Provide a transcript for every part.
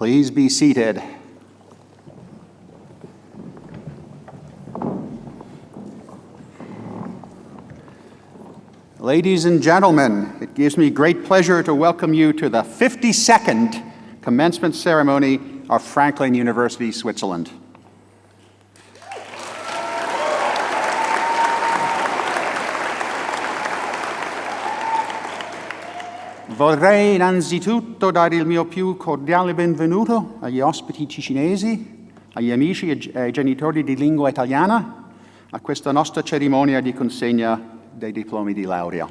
Please be seated. Ladies and gentlemen, it gives me great pleasure to welcome you to the 52nd commencement ceremony of Franklin University, Switzerland. Vorrei innanzitutto dare il mio più cordiale benvenuto agli ospiti ticinesi, agli amici e ai genitori di lingua italiana a questa nostra cerimonia di consegna dei diplomi di laurea.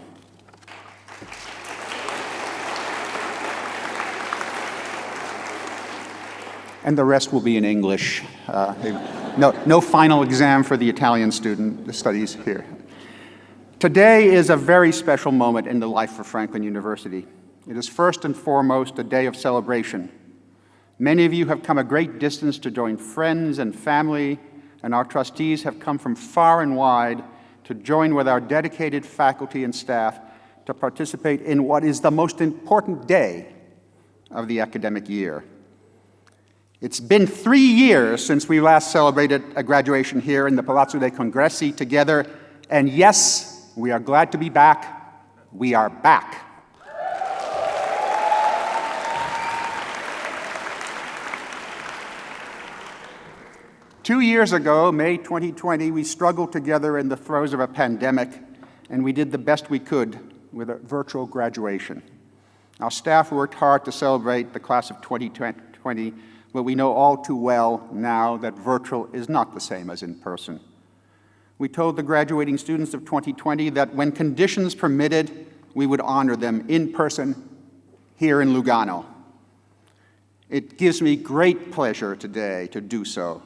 And the rest will be in English. No final exam for the Italian student studies here. Today is a very special moment in the life of Franklin University. It is first and foremost a day of celebration. Many of you have come a great distance to join friends and family, and our trustees have come from far and wide to join with our dedicated faculty and staff to participate in what is the most important day of the academic year. It's been 3 years since we last celebrated a graduation here in the Palazzo dei Congressi together, and yes, we are glad to be back. We are back. Two years ago, May 2020, we struggled together in the throes of a pandemic, and we did the best we could with a virtual graduation. Our staff worked hard to celebrate the class of 2020, but we know all too well now that virtual is not the same as in person. We told the graduating students of 2020 that when conditions permitted, we would honor them in person here in Lugano. It gives me great pleasure today to do so.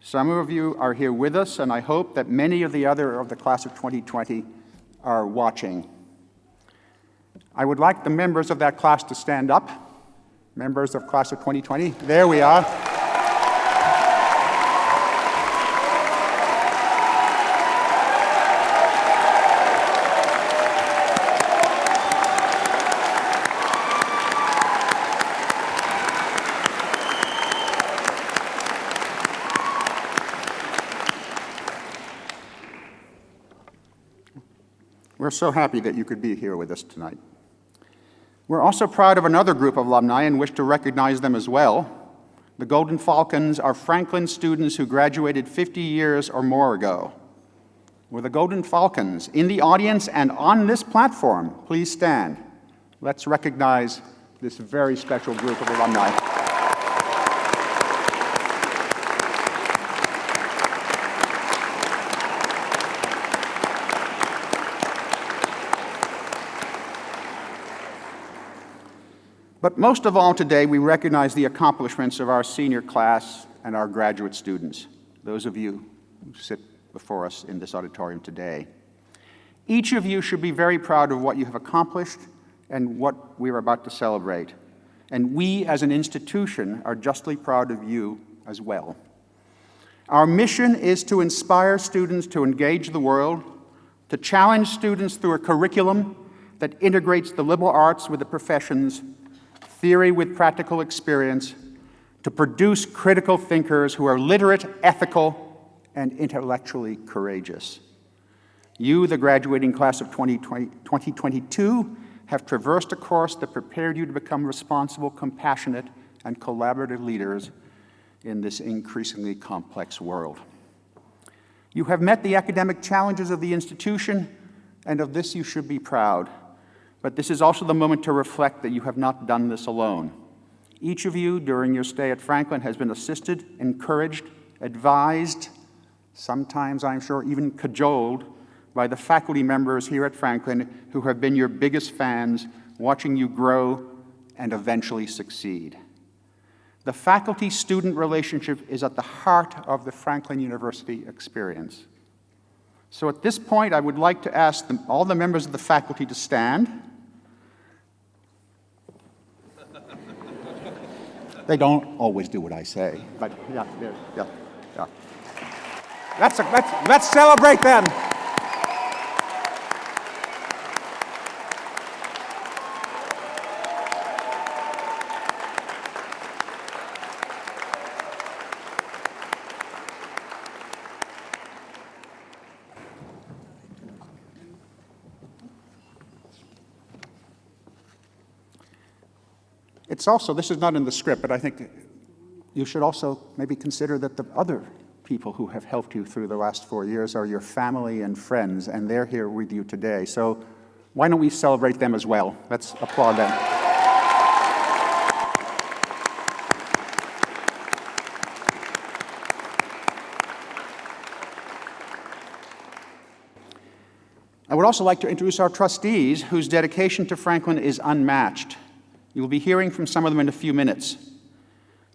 Some of you are here with us, and I hope that many of the class of 2020 are watching. I would like the members of that class to stand up. Members of class of 2020, there we are. We're so happy that you could be here with us tonight. We're also proud of another group of alumni and wish to recognize them as well. The Golden Falcons are Franklin students who graduated 50 years or more ago. With the Golden Falcons in the audience and on this platform, please stand. Let's recognize this very special group of alumni. But most of all today, we recognize the accomplishments of our senior class and our graduate students, those of you who sit before us in this auditorium today. Each of you should be very proud of what you have accomplished and what we are about to celebrate. And we, as an institution, are justly proud of you as well. Our mission is to inspire students to engage the world, to challenge students through a curriculum that integrates the liberal arts with the professions, theory with practical experience, to produce critical thinkers who are literate, ethical, and intellectually courageous. You, the graduating class of 2022, have traversed a course that prepared you to become responsible, compassionate, and collaborative leaders in this increasingly complex world. You have met the academic challenges of the institution, and of this you should be proud. But this is also the moment to reflect that you have not done this alone. Each of you, during your stay at Franklin, has been assisted, encouraged, advised, sometimes, I'm sure, even cajoled by the faculty members here at Franklin who have been your biggest fans, watching you grow and eventually succeed. The faculty-student relationship is at the heart of the Franklin University experience. So at this point, I would like to ask all the members of the faculty to stand. They don't always do what I say, but yeah. Let's celebrate them. It's also, this is not in the script, but I think you should also maybe consider that the other people who have helped you through the last 4 years are your family and friends, and they're here with you today. So why don't we celebrate them as well? Let's applaud them. I would also like to introduce our trustees, whose dedication to Franklin is unmatched. You'll be hearing from some of them in a few minutes.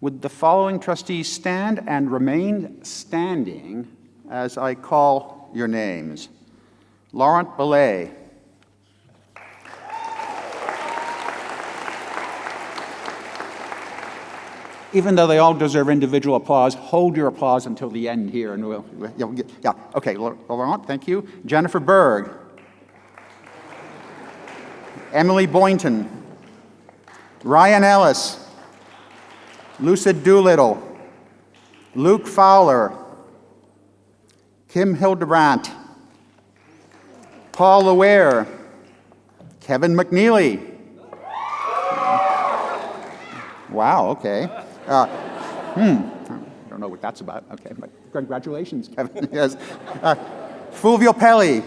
Would the following trustees stand and remain standing as I call your names? Laurent Belay. Even though they all deserve individual applause, hold your applause until the end here, and yeah, okay, Laurent, thank you. Jennifer Berg. Emily Boynton, Ryan Ellis, Lucid Doolittle, Luke Fowler, Kim Hildebrandt, Paul Laware, Kevin McNeely. Wow, okay. I don't know what that's about. Okay, but congratulations, Kevin. Yes. Fulvio Pelli,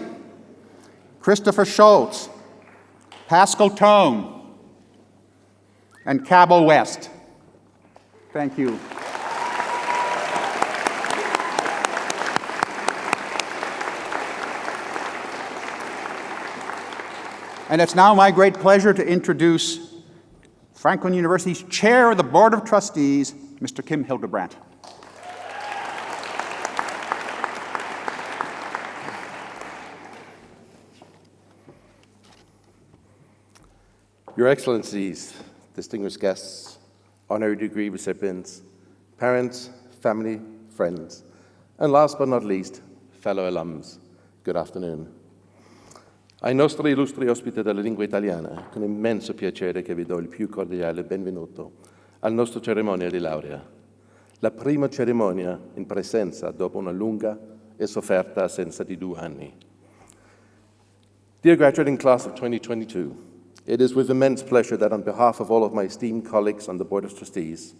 Christopher Schultz, Pascal Tone, and Cabo West. Thank you. And it's now my great pleasure to introduce Franklin University's Chair of the Board of Trustees, Mr. Kim Hildebrandt. Your Excellencies, distinguished guests, honorary degree recipients, parents, family, friends, and last but not least, fellow alums, good afternoon. Ai nostri illustri ospiti della lingua italiana, con immenso piacere che vi do il più cordiale benvenuto al nostro cerimonia di laurea, la prima cerimonia in presenza dopo una lunga e sofferta assenza di 2 anni. Dear graduating class of 2022, it is with immense pleasure that on behalf of all of my esteemed colleagues on the Board of Trustees,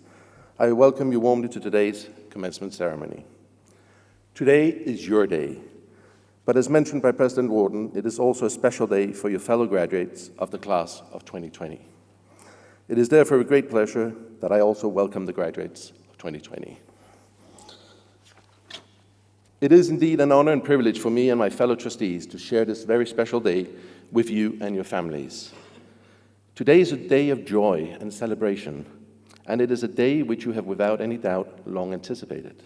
I welcome you warmly to today's commencement ceremony. Today is your day, but as mentioned by President Warden, it is also a special day for your fellow graduates of the class of 2020. It is therefore a great pleasure that I also welcome the graduates of 2020. It is indeed an honor and privilege for me and my fellow trustees to share this very special day with you and your families. Today is a day of joy and celebration, and it is a day which you have without any doubt long anticipated.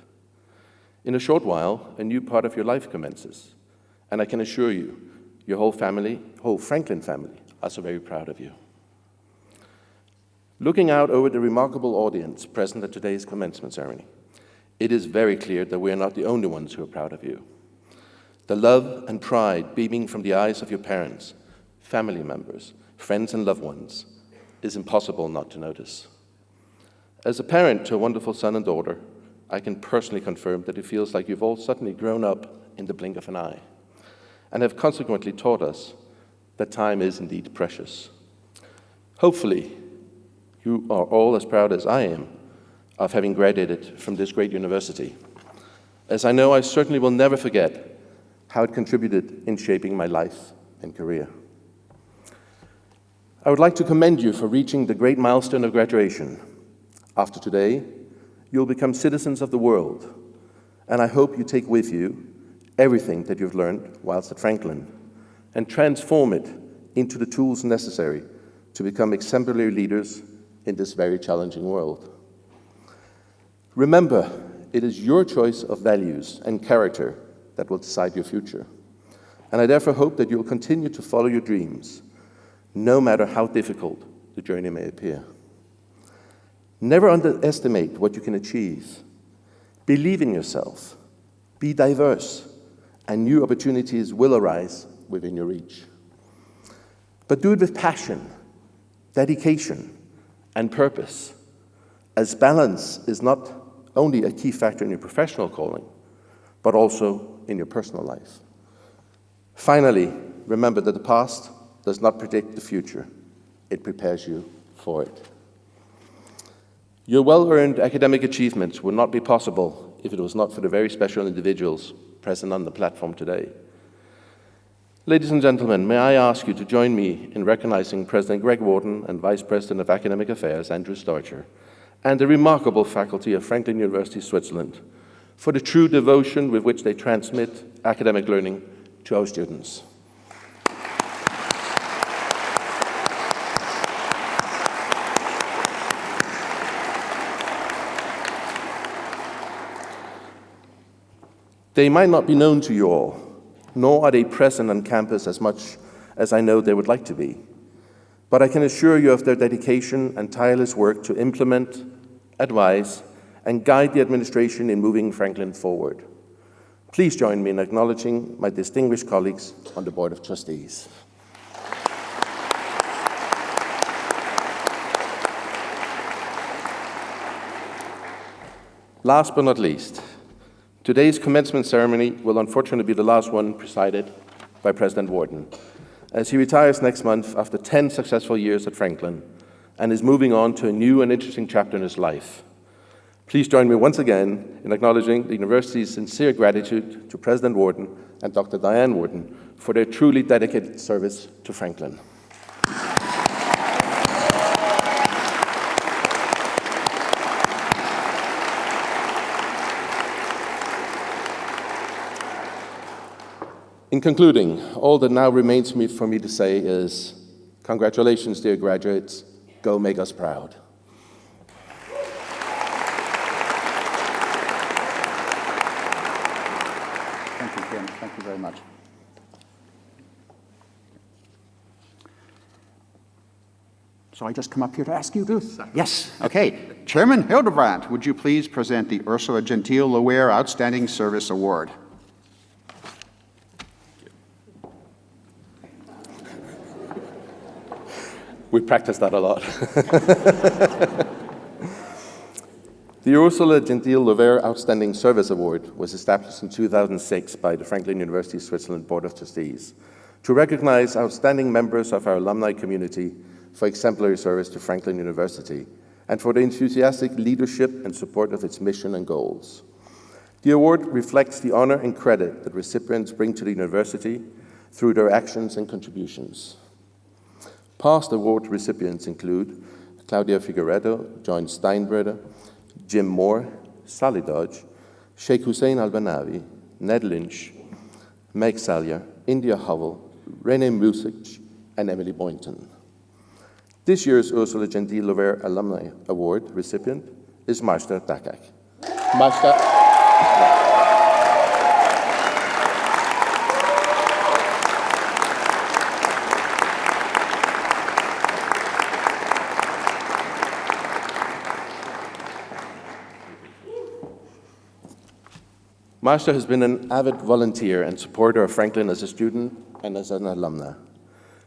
In a short while, a new part of your life commences, and I can assure you, your whole family, whole Franklin family, are so very proud of you. Looking out over the remarkable audience present at today's commencement ceremony, it is very clear that we are not the only ones who are proud of you. The love and pride beaming from the eyes of your parents, family members, friends and loved ones is impossible not to notice. As a parent to a wonderful son and daughter, I can personally confirm that it feels like you've all suddenly grown up in the blink of an eye and have consequently taught us that time is indeed precious. Hopefully, you are all as proud as I am of having graduated from this great university, as I know I certainly will never forget how it contributed in shaping my life and career. I would like to commend you for reaching the great milestone of graduation. After today, you'll become citizens of the world, and I hope you take with you everything that you've learned whilst at Franklin and transform it into the tools necessary to become exemplary leaders in this very challenging world. Remember, it is your choice of values and character that will decide your future, and I therefore hope that you'll continue to follow your dreams, no matter how difficult the journey may appear. Never underestimate what you can achieve. Believe in yourself. Be diverse, and new opportunities will arise within your reach. But do it with passion, dedication, and purpose, as balance is not only a key factor in your professional calling, but also in your personal life. Finally, remember that the past does not predict the future. It prepares you for it. Your well-earned academic achievements would not be possible if it was not for the very special individuals present on the platform today. Ladies and gentlemen, may I ask you to join me in recognizing President Greg Wharton and Vice President of Academic Affairs, Andrew Starcher, and the remarkable faculty of Franklin University, Switzerland, for the true devotion with which they transmit academic learning to our students. They might not be known to you all, nor are they present on campus as much as I know they would like to be. But I can assure you of their dedication and tireless work to implement, advise, and guide the administration in moving Franklin forward. Please join me in acknowledging my distinguished colleagues on the Board of Trustees. Last but not least, today's commencement ceremony will unfortunately be the last one presided by President Wharton, as he retires next month after 10 successful years at Franklin and is moving on to a new and interesting chapter in his life. Please join me once again in acknowledging the university's sincere gratitude to President Wharton and Dr. Diane Wharton for their truly dedicated service to Franklin. In concluding, all that now remains for me to say is, congratulations, dear graduates. Go make us proud. Thank you, Kim. Thank you very much. So I just come up here to ask you to? Yes. Okay. Chairman Hildebrandt, would you please present the Ursula Gentile Loehr Outstanding Service Award? We practiced that a lot. The Ursula Gentile Loehr Outstanding Service Award was established in 2006 by the Franklin University Switzerland Board of Trustees to recognize outstanding members of our alumni community for exemplary service to Franklin University and for the enthusiastic leadership and support of its mission and goals. The award reflects the honor and credit that recipients bring to the university through their actions and contributions. Past award recipients include Claudia Figueredo, John Steinbreder, Jim Moore, Sally Dodge, Sheikh Hussein Al-Banawi, Ned Lynch, Meg Salyer, India Howell, Renee Music, and Emily Boynton. This year's Ursula Gentile Loehr Alumni Award recipient is Master Takak. Master has been an avid volunteer and supporter of Franklin as a student and as an alumna.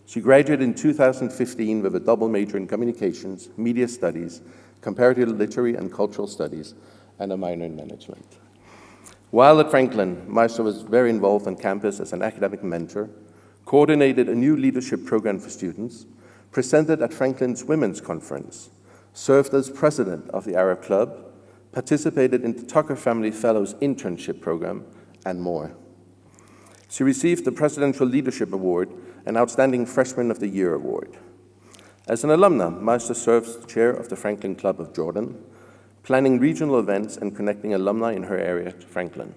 She graduated in 2015 with a double major in communications, media studies, comparative literary and cultural studies, and a minor in management. While at Franklin, Master was very involved on campus as an academic mentor, coordinated a new leadership program for students, presented at Franklin's Women's Conference, served as president of the Arab Club, participated in the Tucker Family Fellows Internship Program, and more. She received the Presidential Leadership Award and Outstanding Freshman of the Year Award. As an alumna, Master serves as chair of the Franklin Club of Jordan, planning regional events and connecting alumni in her area to Franklin.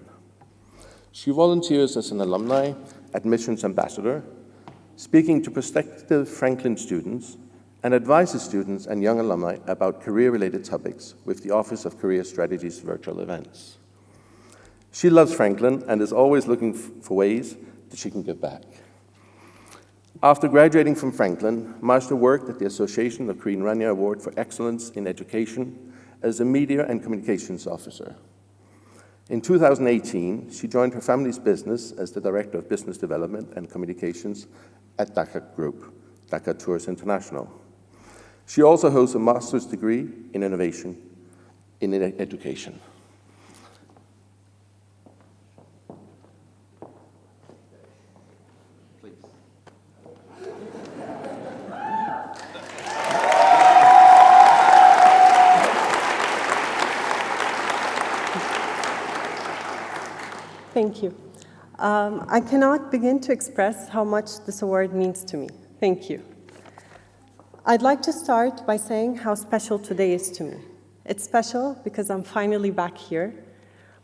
She volunteers as an alumni admissions ambassador, speaking to prospective Franklin students, and advises students and young alumni about career-related topics with the Office of Career Strategies virtual events. She loves Franklin and is always looking for ways that she can give back. After graduating from Franklin, Master worked at the Association of Queen Rania Award for Excellence in Education as a Media and Communications Officer. In 2018, she joined her family's business as the Director of Business Development and Communications at Dhaka Group, Dhaka Tours International. She also holds a master's degree in innovation in education. Please. Thank you. I cannot begin to express how much this award means to me. Thank you. I'd like to start by saying how special today is to me. It's special because I'm finally back here,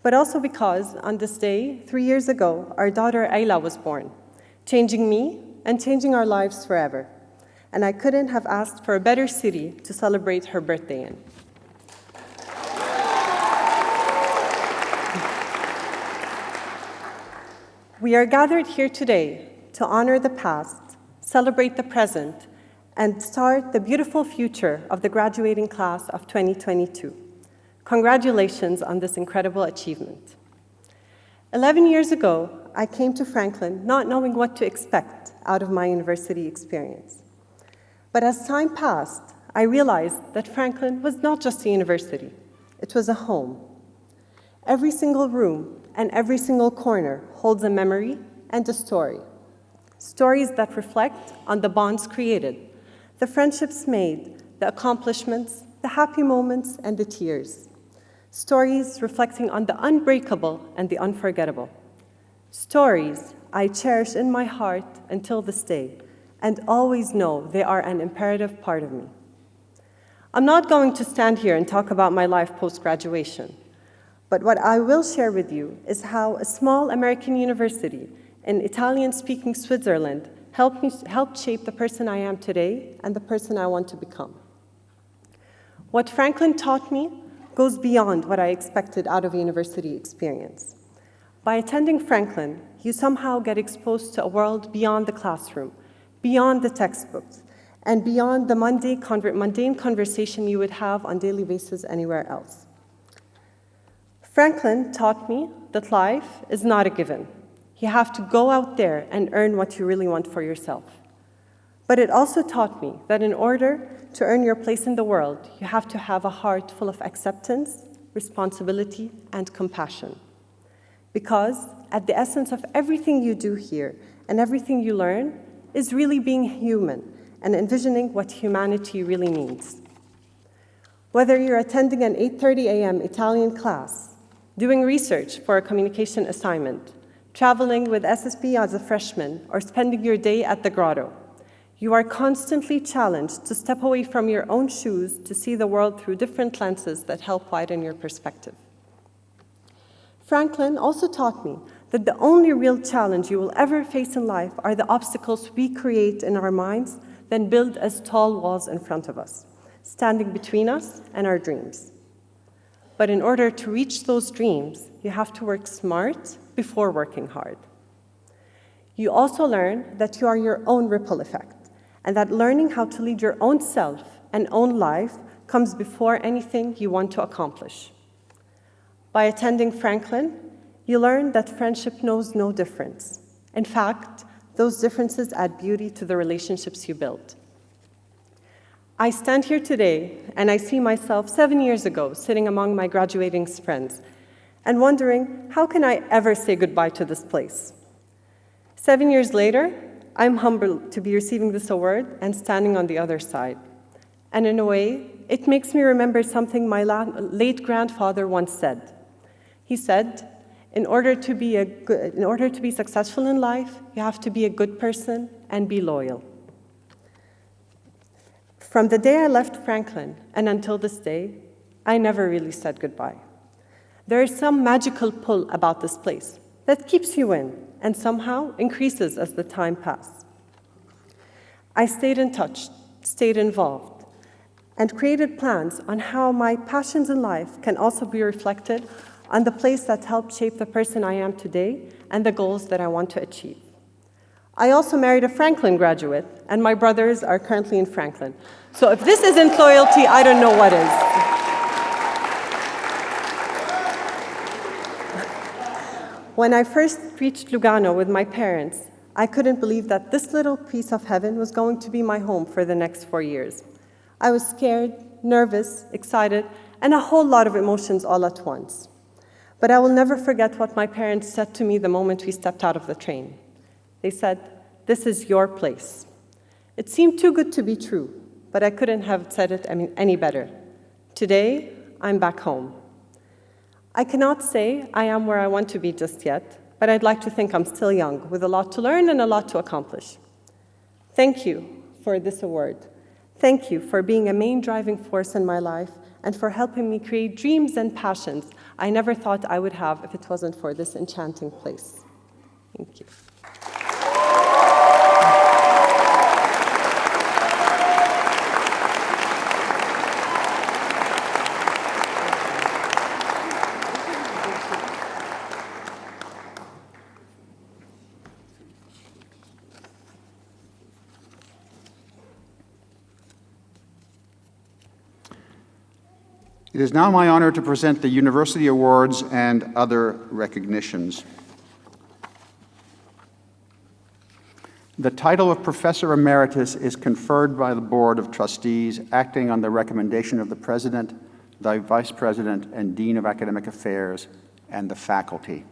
but also because on this day, 3 years ago, our daughter Ayla was born, changing me and changing our lives forever. And I couldn't have asked for a better city to celebrate her birthday in. We are gathered here today to honor the past, celebrate the present, and start the beautiful future of the graduating class of 2022. Congratulations on this incredible achievement. 11 years ago, I came to Franklin not knowing what to expect out of my university experience. But as time passed, I realized that Franklin was not just a university, it was a home. Every single room and every single corner holds a memory and a story. Stories that reflect on the bonds created, the friendships made, the accomplishments, the happy moments, and the tears. Stories reflecting on the unbreakable and the unforgettable. Stories I cherish in my heart until this day, and always know they are an imperative part of me. I'm not going to stand here and talk about my life post-graduation, but what I will share with you is how a small American university in Italian-speaking Switzerland helped shape the person I am today and the person I want to become. What Franklin taught me goes beyond what I expected out of a university experience. By attending Franklin, you somehow get exposed to a world beyond the classroom, beyond the textbooks, and beyond the mundane conversation you would have on a daily basis anywhere else. Franklin taught me that life is not a given. You have to go out there and earn what you really want for yourself. But it also taught me that in order to earn your place in the world, you have to have a heart full of acceptance, responsibility, and compassion. Because at the essence of everything you do here and everything you learn is really being human and envisioning what humanity really means. Whether you're attending an 8:30 a.m. Italian class, doing research for a communication assignment, traveling with SSB as a freshman, or spending your day at the grotto, you are constantly challenged to step away from your own shoes to see the world through different lenses that help widen your perspective. Franklin also taught me that the only real challenge you will ever face in life are the obstacles we create in our minds, then build as tall walls in front of us, standing between us and our dreams. But in order to reach those dreams, you have to work smart before working hard. You also learn that you are your own ripple effect, and that learning how to lead your own self and own life comes before anything you want to accomplish. By attending Franklin, you learn that friendship knows no difference. In fact, those differences add beauty to the relationships you build. I stand here today, and I see myself 7 years ago sitting among my graduating friends and wondering, how can I ever say goodbye to this place? 7 years later, I'm humbled to be receiving this award and standing on the other side. And in a way, it makes me remember something my late grandfather once said. He said, in order to be successful in life, you have to be a good person and be loyal. From the day I left Franklin and until this day, I never really said goodbye. There is some magical pull about this place that keeps you in and somehow increases as the time passes. I stayed in touch, stayed involved, and created plans on how my passions in life can also be reflected on the place that helped shape the person I am today and the goals that I want to achieve. I also married a Franklin graduate, and my brothers are currently in Franklin. So if this isn't loyalty, I don't know what is. When I first reached Lugano with my parents, I couldn't believe that this little piece of heaven was going to be my home for the next 4 years. I was scared, nervous, excited, and a whole lot of emotions all at once. But I will never forget what my parents said to me the moment we stepped out of the train. They said, "This is your place." It seemed too good to be true, but I couldn't have said it any better. Today, I'm back home. I cannot say I am where I want to be just yet, but I'd like to think I'm still young, with a lot to learn and a lot to accomplish. Thank you for this award. Thank you for being a main driving force in my life and for helping me create dreams and passions I never thought I would have if it wasn't for this enchanting place. Thank you. It is now my honor to present the university awards and other recognitions. The title of Professor Emeritus is conferred by the Board of Trustees, acting on the recommendation of the President, the Vice President, and Dean of Academic Affairs, and the faculty.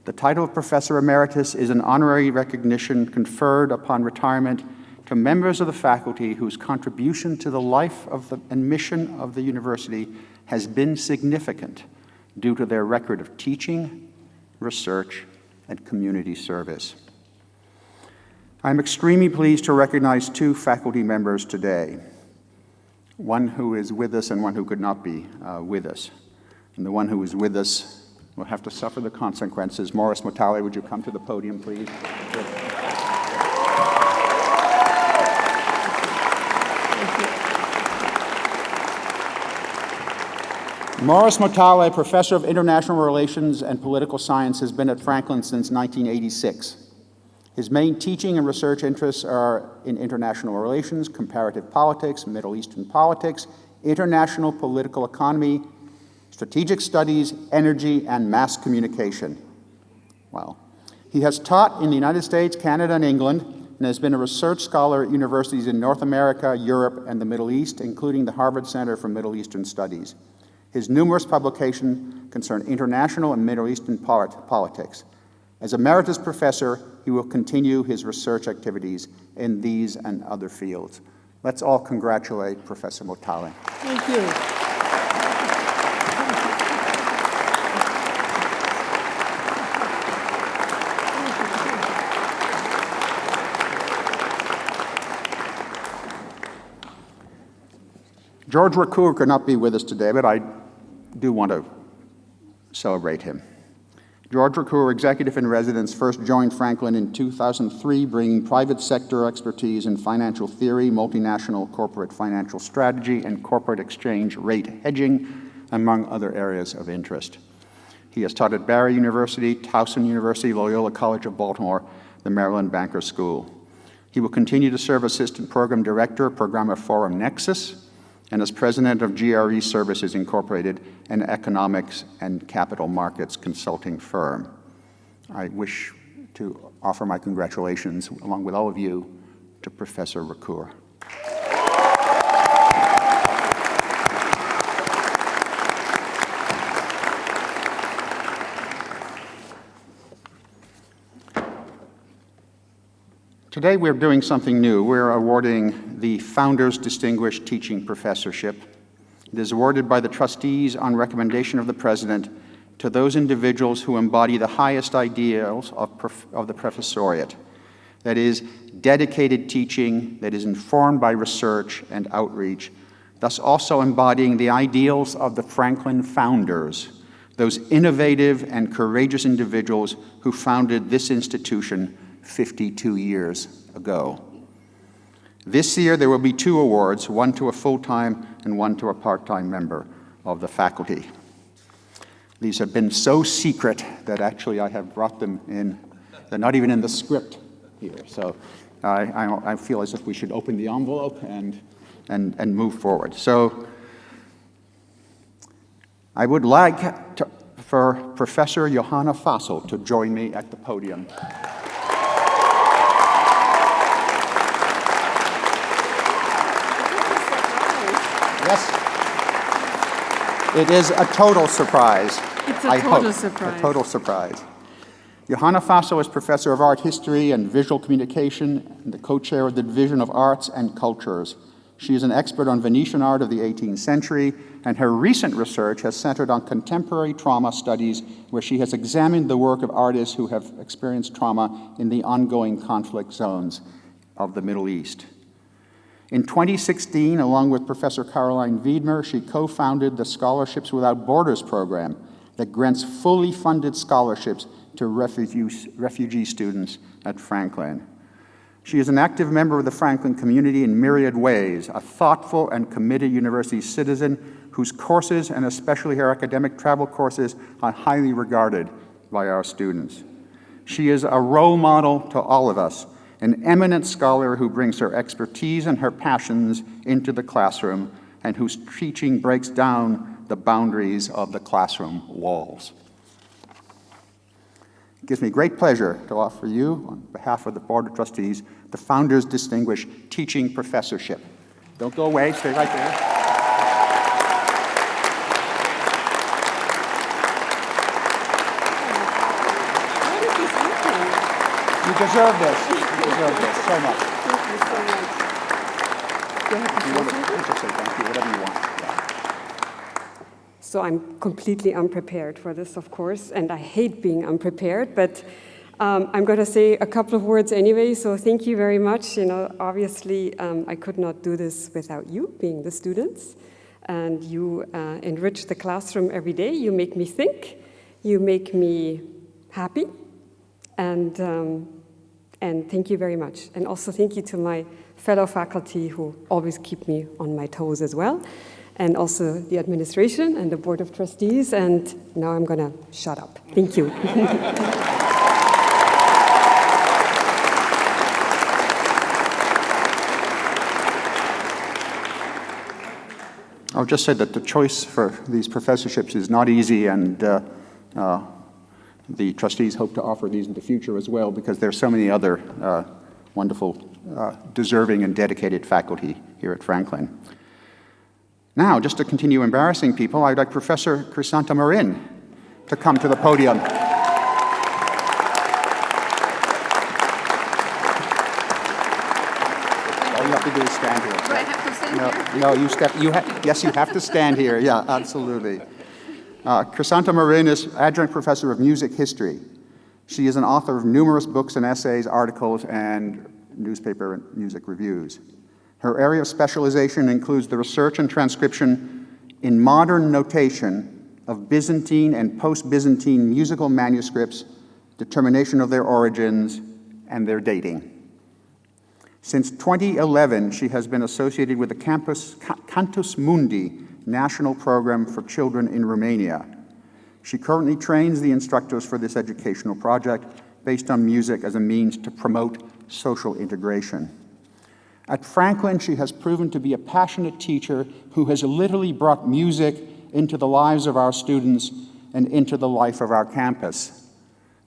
The title of Professor Emeritus is an honorary recognition conferred upon retirement to members of the faculty whose contribution to the life and mission of the university has been significant due to their record of teaching, research, and community service. I'm extremely pleased to recognize two faculty members today, one who is with us and one who could not be with us. And the one who is with us will have to suffer the consequences. Morris Motale, would you come to the podium, please? Morris Motale, Professor of International Relations and Political Science, has been at Franklin since 1986. His main teaching and research interests are in international relations, comparative politics, Middle Eastern politics, international political economy, strategic studies, energy, and mass communication. Wow. He has taught in the United States, Canada, and England, and has been a research scholar at universities in North America, Europe, and the Middle East, including the Harvard Center for Middle Eastern Studies. His numerous publications concern international and Middle Eastern politics. As emeritus professor, he will continue his research activities in these and other fields. Let's all congratulate Professor Motale. Thank you. George Racour could not be with us today, but I do want to celebrate him. George Racour, executive in residence, first joined Franklin in 2003, bringing private sector expertise in financial theory, multinational corporate financial strategy, and corporate exchange rate hedging, among other areas of interest. He has taught at Barry University, Towson University, Loyola College of Baltimore, the Maryland Banker School. He will continue to serve Assistant Program Director, Programmer Forum Nexus, and as president of GRE Services Incorporated, an economics and capital markets consulting firm. I wish to offer my congratulations, along with all of you, to Professor Racour. Today we're doing something new. We're awarding the Founders Distinguished Teaching Professorship. It is awarded by the trustees on recommendation of the President to those individuals who embody the highest ideals of the professoriate. That is, dedicated teaching that is informed by research and outreach, thus also embodying the ideals of the Franklin founders, those innovative and courageous individuals who founded this institution 52 years ago. This year there will be two awards, one to a full-time and one to a part-time member of the faculty. These have been so secret that actually I have brought them in. They're not even in the script here. So I feel as if we should open the envelope and move forward. So I would like for Professor Johanna Fassel to join me at the podium. Yes. It is a total surprise. It's a total surprise. A total surprise. Johanna Fassel is Professor of Art History and Visual Communication and the co-chair of the Division of Arts and Cultures. She is an expert on Venetian art of the 18th century and her recent research has centered on contemporary trauma studies, where she has examined the work of artists who have experienced trauma in the ongoing conflict zones of the Middle East. In 2016, along with Professor Caroline Wiedmer, she co-founded the Scholarships Without Borders program that grants fully funded scholarships to refugee students at Franklin. She is an active member of the Franklin community in myriad ways, a thoughtful and committed university citizen whose courses, and especially her academic travel courses, are highly regarded by our students. She is a role model to all of us, an eminent scholar who brings her expertise and her passions into the classroom and whose teaching breaks down the boundaries of the classroom walls. It gives me great pleasure to offer you, on behalf of the Board of Trustees, the Founders Distinguished Teaching Professorship. Don't go away, stay right there. You deserve this. You deserve this so much. Thank you so much. Do I have to say something? Just say thank you, whatever you want. Yeah. So I'm completely unprepared for this, of course, and I hate being unprepared, but I'm going to say a couple of words anyway, so thank you very much. You know, obviously, I could not do this without you, being the students, and you enrich the classroom every day. You make me think, you make me happy, and thank you very much. And also thank you to my fellow faculty who always keep me on my toes as well, and also the administration and the Board of Trustees, and now I'm going to shut up. Thank you. I'll just say that the choice for these professorships is not easy, and the trustees hope to offer these in the future as well, because there are so many other wonderful, deserving and dedicated faculty here at Franklin. Now, just to continue embarrassing people, I'd like Professor Crisanta Marin to come to the podium. All you have to do is stand here. Do I have to stand here? No, yes, you have to stand here. Yeah, absolutely. Crisanta Marin is adjunct professor of music history. She is an author of numerous books and essays, articles, and newspaper and music reviews. Her area of specialization includes the research and transcription in modern notation of Byzantine and post-Byzantine musical manuscripts, determination of their origins, and their dating. Since 2011, she has been associated with the Cantus Mundi National Program for Children in Romania. She currently trains the instructors for this educational project based on music as a means to promote social integration. At Franklin, she has proven to be a passionate teacher who has literally brought music into the lives of our students and into the life of our campus.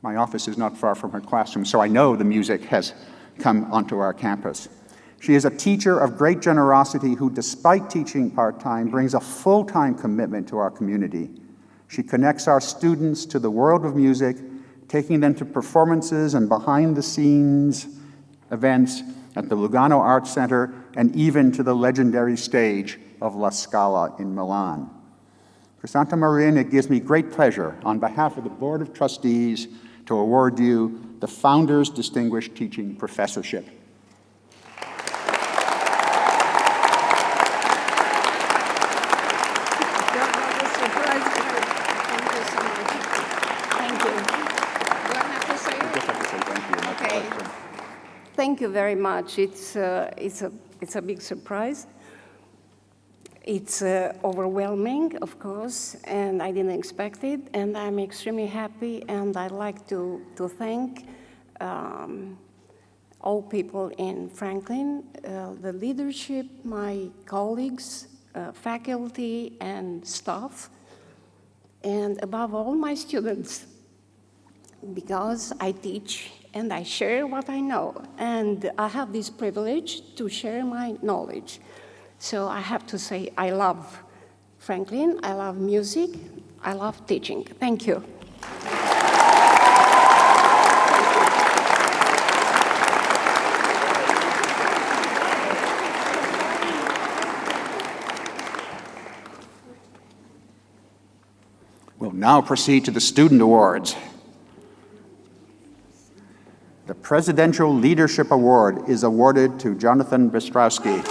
My office is not far from her classroom, so I know the music has come onto our campus. She is a teacher of great generosity who, despite teaching part-time, brings a full-time commitment to our community. She connects our students to the world of music, taking them to performances and behind-the-scenes events at the Lugano Arts Center, and even to the legendary stage of La Scala in Milan. Crisanta Marin, it gives me great pleasure, on behalf of the Board of Trustees, to award you the Founders Distinguished Teaching Professorship. Thank you very much. It's a big surprise. It's overwhelming, of course, and I didn't expect it, and I'm extremely happy, and I'd like to thank all people in Franklin, the leadership, my colleagues, faculty, and staff, and above all, my students, because I teach and I share what I know, and I have this privilege to share my knowledge. So I have to say I love Franklin, I love music, I love teaching. Thank you. now proceed to the student awards. The Presidential Leadership Award is awarded to Jonathan Bystrowski.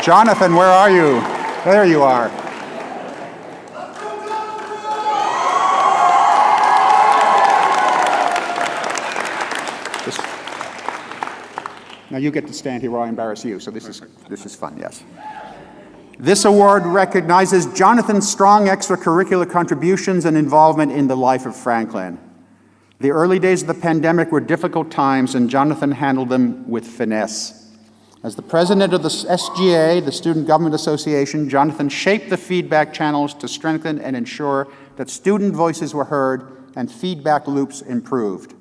Jonathan, where are you? There you are. Now you get to stand here while I embarrass you, so this is fun, yes. This award recognizes Jonathan's strong extracurricular contributions and involvement in the life of Franklin. The early days of the pandemic were difficult times, and Jonathan handled them with finesse. As the president of the SGA, the Student Government Association, Jonathan shaped the feedback channels to strengthen and ensure that student voices were heard and feedback loops improved.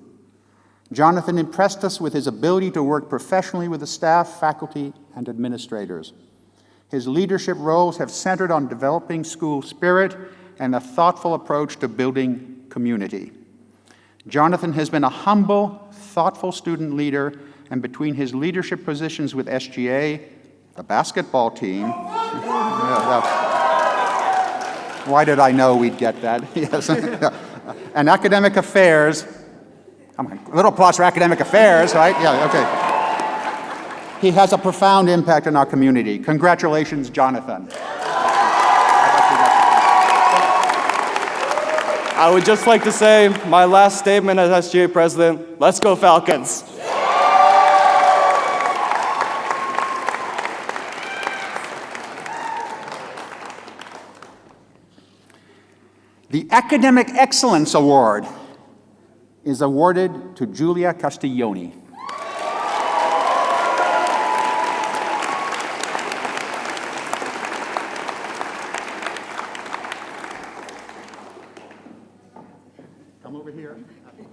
Jonathan impressed us with his ability to work professionally with the staff, faculty, and administrators. His leadership roles have centered on developing school spirit and a thoughtful approach to building community. Jonathan has been a humble, thoughtful student leader, and between his leadership positions with SGA, the basketball team, why did I know we'd get that? Yes. And academic affairs, come on, a little applause for academic affairs, right? Yeah, okay. He has a profound impact on our community. Congratulations, Jonathan. I would just like to say my last statement as SGA president, let's go Falcons. The Academic Excellence Award is awarded to Julia Castiglioni. Come over here. You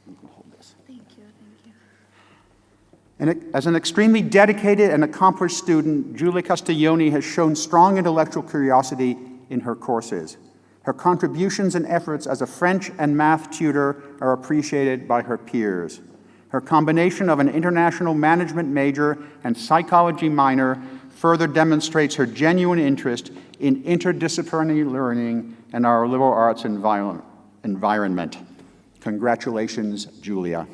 can hold this. Thank you, thank you. And as an extremely dedicated and accomplished student, Julia Castiglioni has shown strong intellectual curiosity in her courses. Her contributions and efforts as a French and math tutor are appreciated by her peers. Her combination of an international management major and psychology minor further demonstrates her genuine interest in interdisciplinary learning and our liberal arts environment. Congratulations, Julia.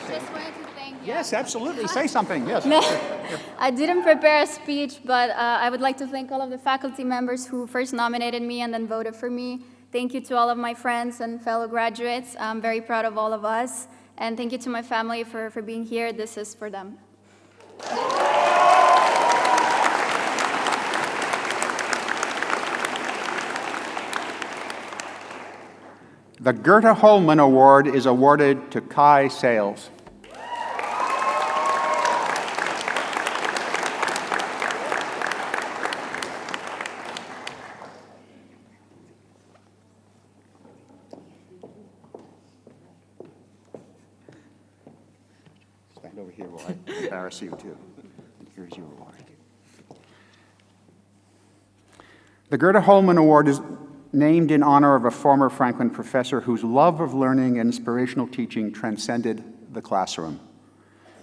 Just wanted to thank you. Yes, absolutely. Say something. Yes. I didn't prepare a speech, but I would like to thank all of the faculty members who first nominated me and then voted for me. Thank you to all of my friends and fellow graduates. I'm very proud of all of us. And thank you to my family for being here. This is for them. The Goethe Holman Award is awarded to Kai Sales. Stand over here while I embarrass you too. Here's your award. The Goethe Holman Award is named in honor of a former Franklin professor whose love of learning and inspirational teaching transcended the classroom.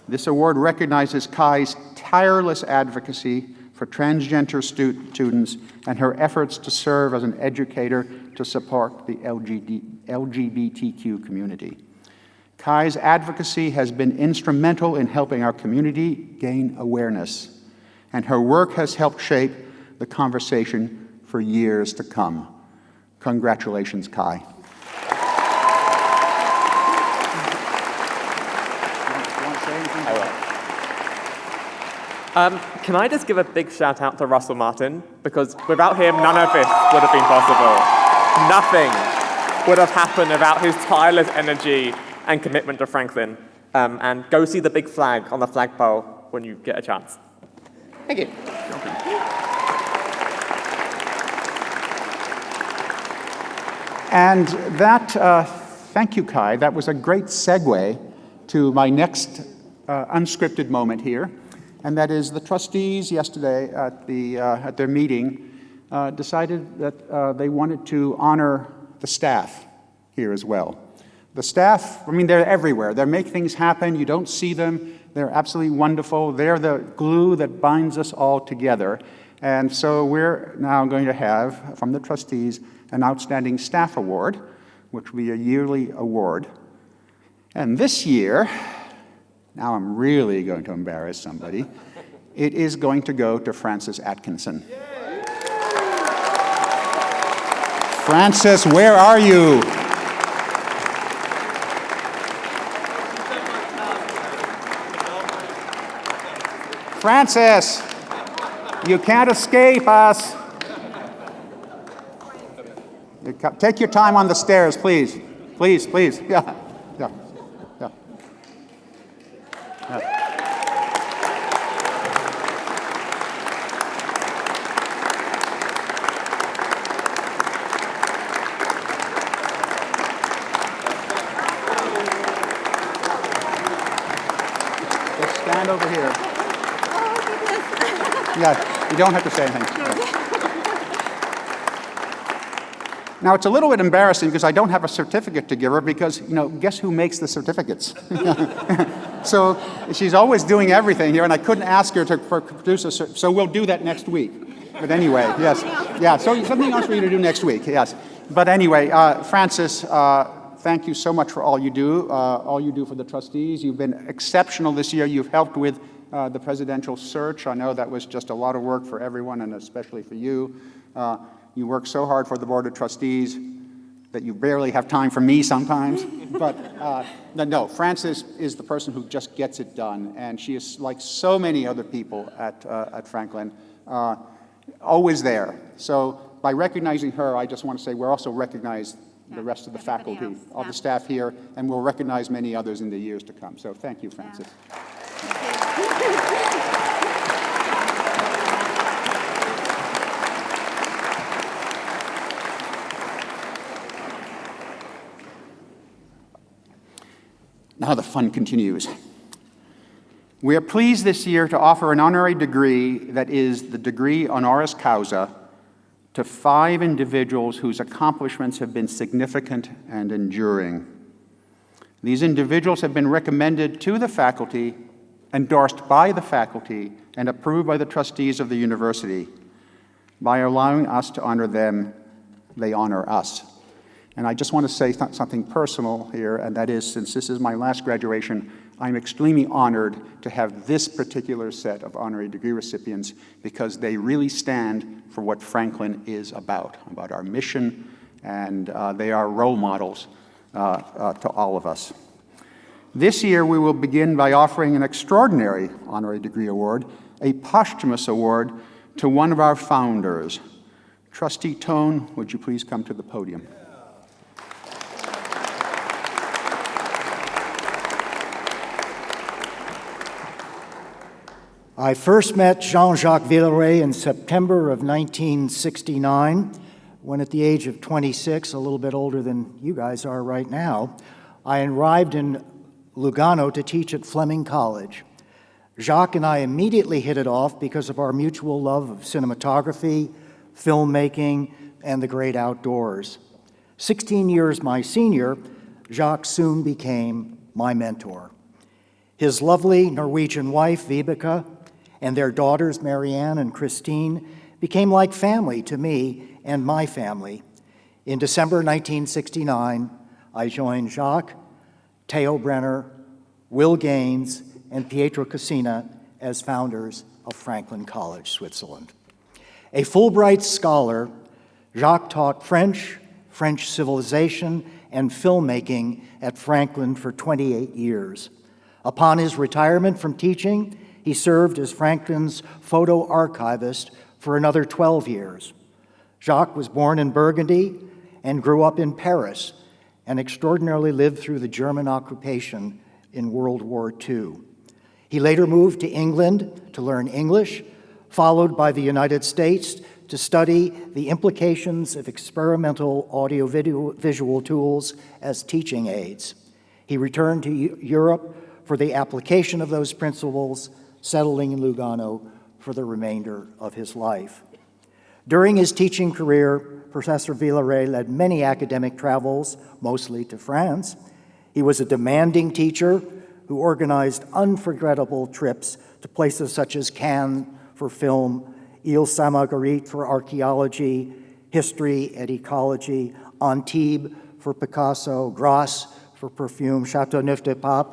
This award recognizes Kai's tireless advocacy for transgender students and her efforts to serve as an educator to support the LGBTQ community. Kai's advocacy has been instrumental in helping our community gain awareness, and her work has helped shape the conversation for years to come. Congratulations, Kai. Can I just give a big shout out to Russell Martin? Because without him, none of this would have been possible. Nothing would have happened without his tireless energy and commitment to Franklin. And go see the big flag on the flagpole when you get a chance. Thank you. And that, thank you, Kai. That was a great segue to my next unscripted moment here. and that is the trustees yesterday at their meeting decided that they wanted to honor the staff here as well. The staff, I mean, they're everywhere. They make things happen. You don't see them. They're absolutely wonderful. They're the glue that binds us all together. And so we're now going to have, from the trustees, an Outstanding Staff Award, which will be a yearly award. And this year, now I'm really going to embarrass somebody, it is going to go to Frances Atkinson. Frances, where are you? Frances, you can't escape us. Take your time on the stairs, please. Please, please. Yeah. Let's stand over here. Yeah, you don't have to say anything. Now, it's a little bit embarrassing because I don't have a certificate to give her because, guess who makes the certificates? So she's always doing everything here, and I couldn't ask her to produce a certificate. So we'll do that next week. But anyway, yes. Yeah, so something else for you to do next week, yes. But anyway, Frances, thank you so much for all you do for the trustees. You've been exceptional this year. You've helped with the presidential search. I know that was just a lot of work for everyone, and especially for you. You work so hard for the Board of Trustees that you barely have time for me sometimes. But no, Frances is the person who just gets it done, and she is like so many other people at Franklin, always there. So by recognizing her, I just want to say we're also recognize the rest of the faculty, all the staff here, and we'll recognize many others in the years to come. So thank you, Frances. Now the fun continues. We are pleased this year to offer an honorary degree that is the degree honoris causa to 5 individuals whose accomplishments have been significant and enduring. These individuals have been recommended to the faculty, endorsed by the faculty, and approved by the trustees of the university. By allowing us to honor them, they honor us. And I just want to say something personal here, and that is, since this is my last graduation, I'm extremely honored to have this particular set of honorary degree recipients because they really stand for what Franklin is about our mission, and they are role models to all of us. This year, we will begin by offering an extraordinary honorary degree award, a posthumous award to one of our founders. Trustee Tone, would you please come to the podium? I first met Jean-Jacques Villeray in September of 1969, when at the age of 26, a little bit older than you guys are right now, I arrived in Lugano to teach at Fleming College. Jacques and I immediately hit it off because of our mutual love of cinematography, filmmaking, and the great outdoors. 16 years my senior, Jacques soon became my mentor. His lovely Norwegian wife, Vibeke, and their daughters, Marianne and Christine, became like family to me and my family. In December 1969, I joined Jacques, Theo Brenner, Will Gaines, and Pietro Cassina as founders of Franklin College, Switzerland. A Fulbright scholar, Jacques taught French civilization, and filmmaking at Franklin for 28 years. Upon his retirement from teaching, he served as Franklin's photo archivist for another 12 years. Jacques was born in Burgundy and grew up in Paris, and extraordinarily lived through the German occupation in World War II. He later moved to England to learn English, followed by the United States to study the implications of experimental audio-visual tools as teaching aids. He returned to Europe for the application of those principles, settling in Lugano for the remainder of his life. During his teaching career, Professor Villeray led many academic travels, mostly to France. He was a demanding teacher who organized unforgettable trips to places such as Cannes for film, Ile Saint-Marguerite for archaeology, history and ecology, Antibes for Picasso, Grasse for perfume, Châteauneuf-du-Pape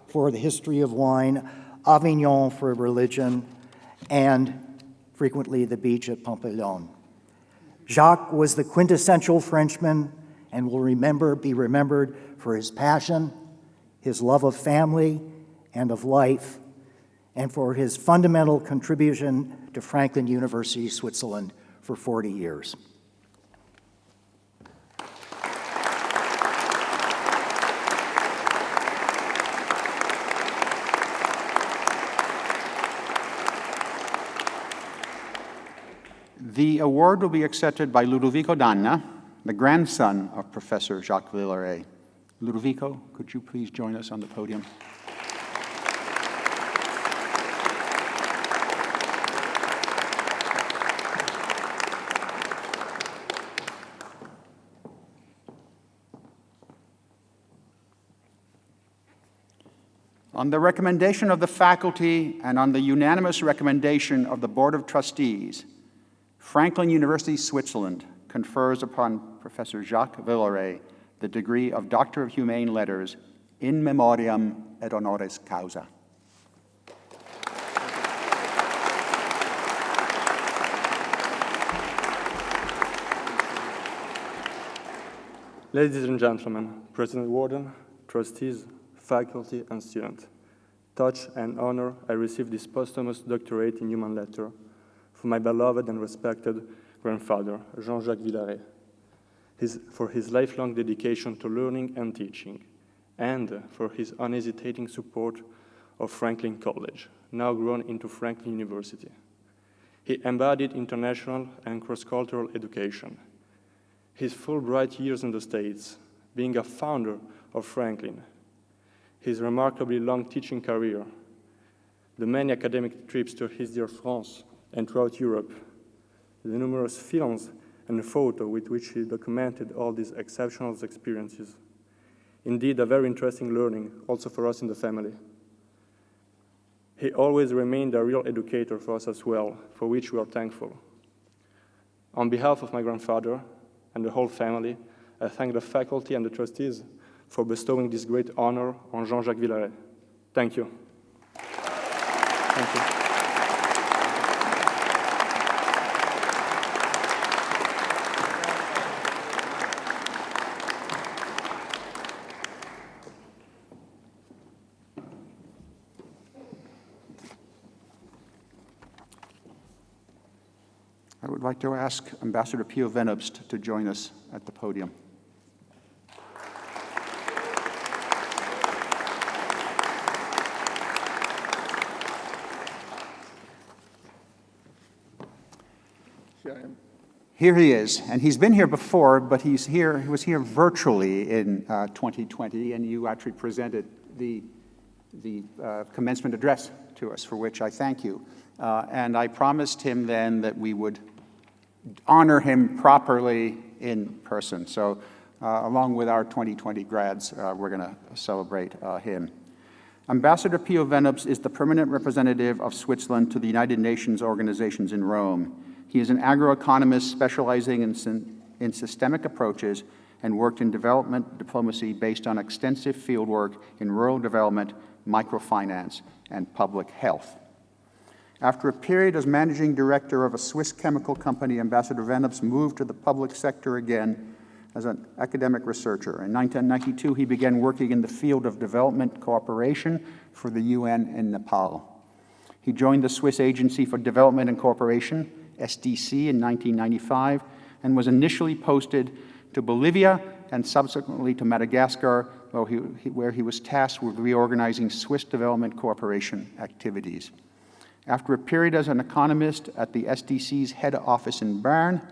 for the history of wine, Avignon for religion, and frequently the beach at Pampelonne. Jacques was the quintessential Frenchman and will be remembered for his passion, his love of family and of life, and for his fundamental contribution to Franklin University, Switzerland, for 40 years. The award will be accepted by Ludovico Danna, the grandson of Professor Jacques Villeray. Ludovico, could you please join us on the podium? On the recommendation of the faculty and on the unanimous recommendation of the Board of Trustees, Franklin University, Switzerland confers upon Professor Jacques Villeray the degree of Doctor of Humane Letters in memoriam et honoris causa. Ladies and gentlemen, President Warden, trustees, faculty, and students, touch and honor I received this posthumous doctorate in human letter from my beloved and respected grandfather, Jean-Jacques Villeray, for his lifelong dedication to learning and teaching, and for his unhesitating support of Franklin College, now grown into Franklin University. He embodied international and cross-cultural education. His Fulbright years in the States, being a founder of Franklin, his remarkably long teaching career, the many academic trips to his dear France and throughout Europe, the numerous films and photos with which he documented all these exceptional experiences. Indeed, a very interesting learning, also for us in the family. He always remained a real educator for us as well, for which we are thankful. On behalf of my grandfather and the whole family, I thank the faculty and the trustees for bestowing this great honor on Jean-Jacques Villeray. Thank you. Thank you. I would like to ask Ambassador Pio Venobst to join us at the podium. Here he is, and he's been here before, but he was here virtually in 2020, and you actually presented the commencement address to us, for which I thank you. And I promised him then that we would honor him properly in person. So along with our 2020 grads, we're going to celebrate him. Ambassador Pio Venobst is the permanent representative of Switzerland to the United Nations organizations in Rome. He is an agroeconomist specializing in systemic approaches and worked in development diplomacy based on extensive fieldwork in rural development, microfinance, and public health. After a period as managing director of a Swiss chemical company, Ambassador Venobst moved to the public sector again as an academic researcher. In 1992, he began working in the field of development cooperation for the UN in Nepal. He joined the Swiss Agency for Development and Cooperation, SDC, in 1995, and was initially posted to Bolivia and subsequently to Madagascar, where he was tasked with reorganizing Swiss development cooperation activities. After a period as an economist at the SDC's head office in Bern,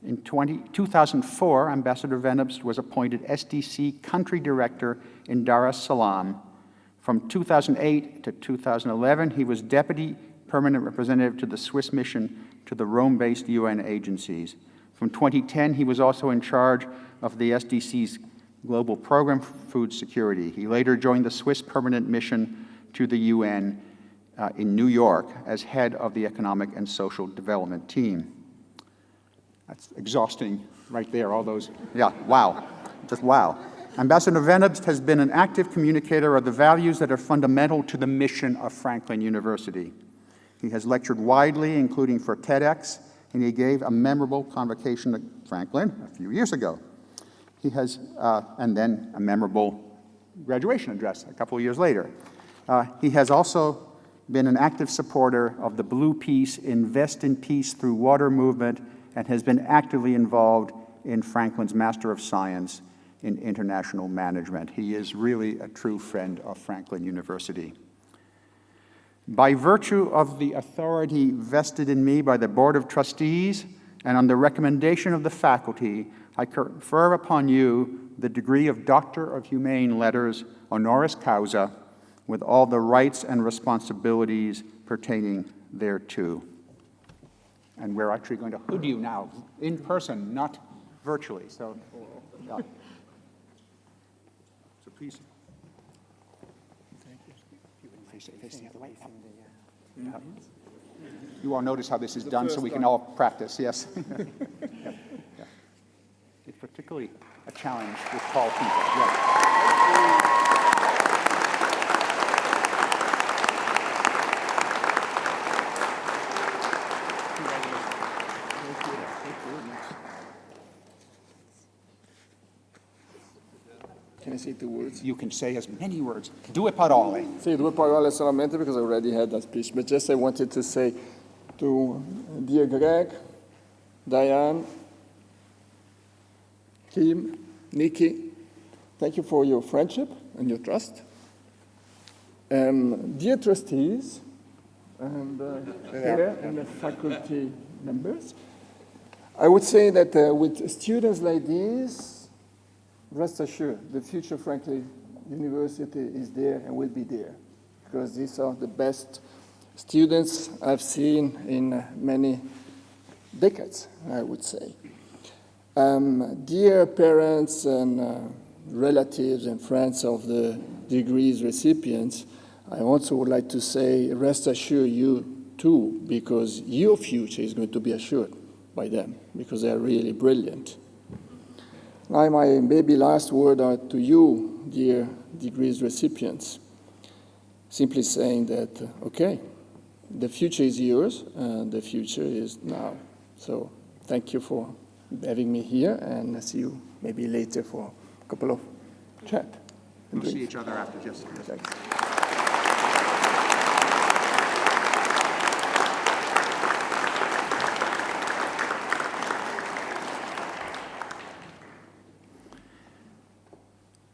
in 2004, Ambassador Venobst was appointed SDC country director in Dar es Salaam, From 2008 to 2011, he was Deputy Permanent Representative to the Swiss mission to the Rome-based UN agencies. From 2010, he was also in charge of the SDC's Global Program for Food Security. He later joined the Swiss Permanent Mission to the UN in New York as head of the Economic and Social Development Team. That's exhausting right there, all those, yeah, wow, just wow. Ambassador Venabst has been an active communicator of the values that are fundamental to the mission of Franklin University. He has lectured widely, including for TEDx, and he gave a memorable convocation to Franklin a few years ago. He has, and then a memorable graduation address a couple of years later. He has also been an active supporter of the Blue Peace, Invest in Peace Through Water movement, and has been actively involved in Franklin's Master of Science in International Management. He is really a true friend of Franklin University. By virtue of the authority vested in me by the Board of Trustees and on the recommendation of the faculty, I confer upon you the degree of Doctor of Humane Letters, honoris causa, with all the rights and responsibilities pertaining thereto. And we're actually going to hood you now, in person, not virtually. So, yeah. So please. Thank you. Face the other way. Yeah. You all notice how this is done so we can all practice, yes? Yep. Yeah. It's particularly a challenge with tall people. Yes. Can I say 2 words? You can say as many words. Due parole. Sì, 2 parole solamente because I already had that speech. But just I wanted to say to dear Greg, Diane, Kim, Nikki, thank you for your friendship and your trust. Dear trustees and the faculty members, I would say that with students like these, rest assured, the future Franklin University is there and will be there, because these are the best students I've seen in many decades, I would say. Dear parents and relatives and friends of the degrees recipients, I also would like to say, rest assured you too, because your future is going to be assured by them, because they are really brilliant. Now, my maybe last word are to you, dear degrees recipients, simply saying that, okay, the future is yours, and the future is now. So thank you for having me here, and see you maybe later for a couple of chat. We'll see each other after, yes. Thanks.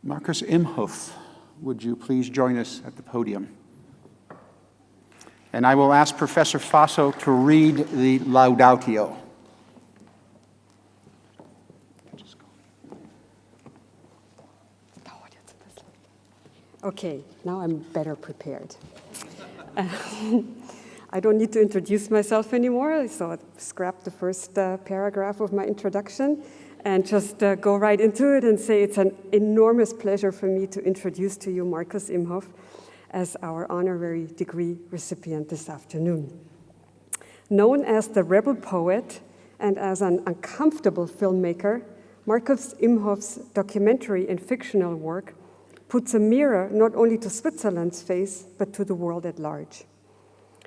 Marcus Imhoff, would you please join us at the podium? And I will ask Professor Faso to read the Laudatio. Okay, now I'm better prepared. I don't need to introduce myself anymore, so I scrapped the first paragraph of my introduction and just go right into it and say it's an enormous pleasure for me to introduce to you Marcus Imhoff as our honorary degree recipient this afternoon. Known as the rebel poet and as an uncomfortable filmmaker, Marcus Imhoff's documentary and fictional work puts a mirror not only to Switzerland's face, but to the world at large.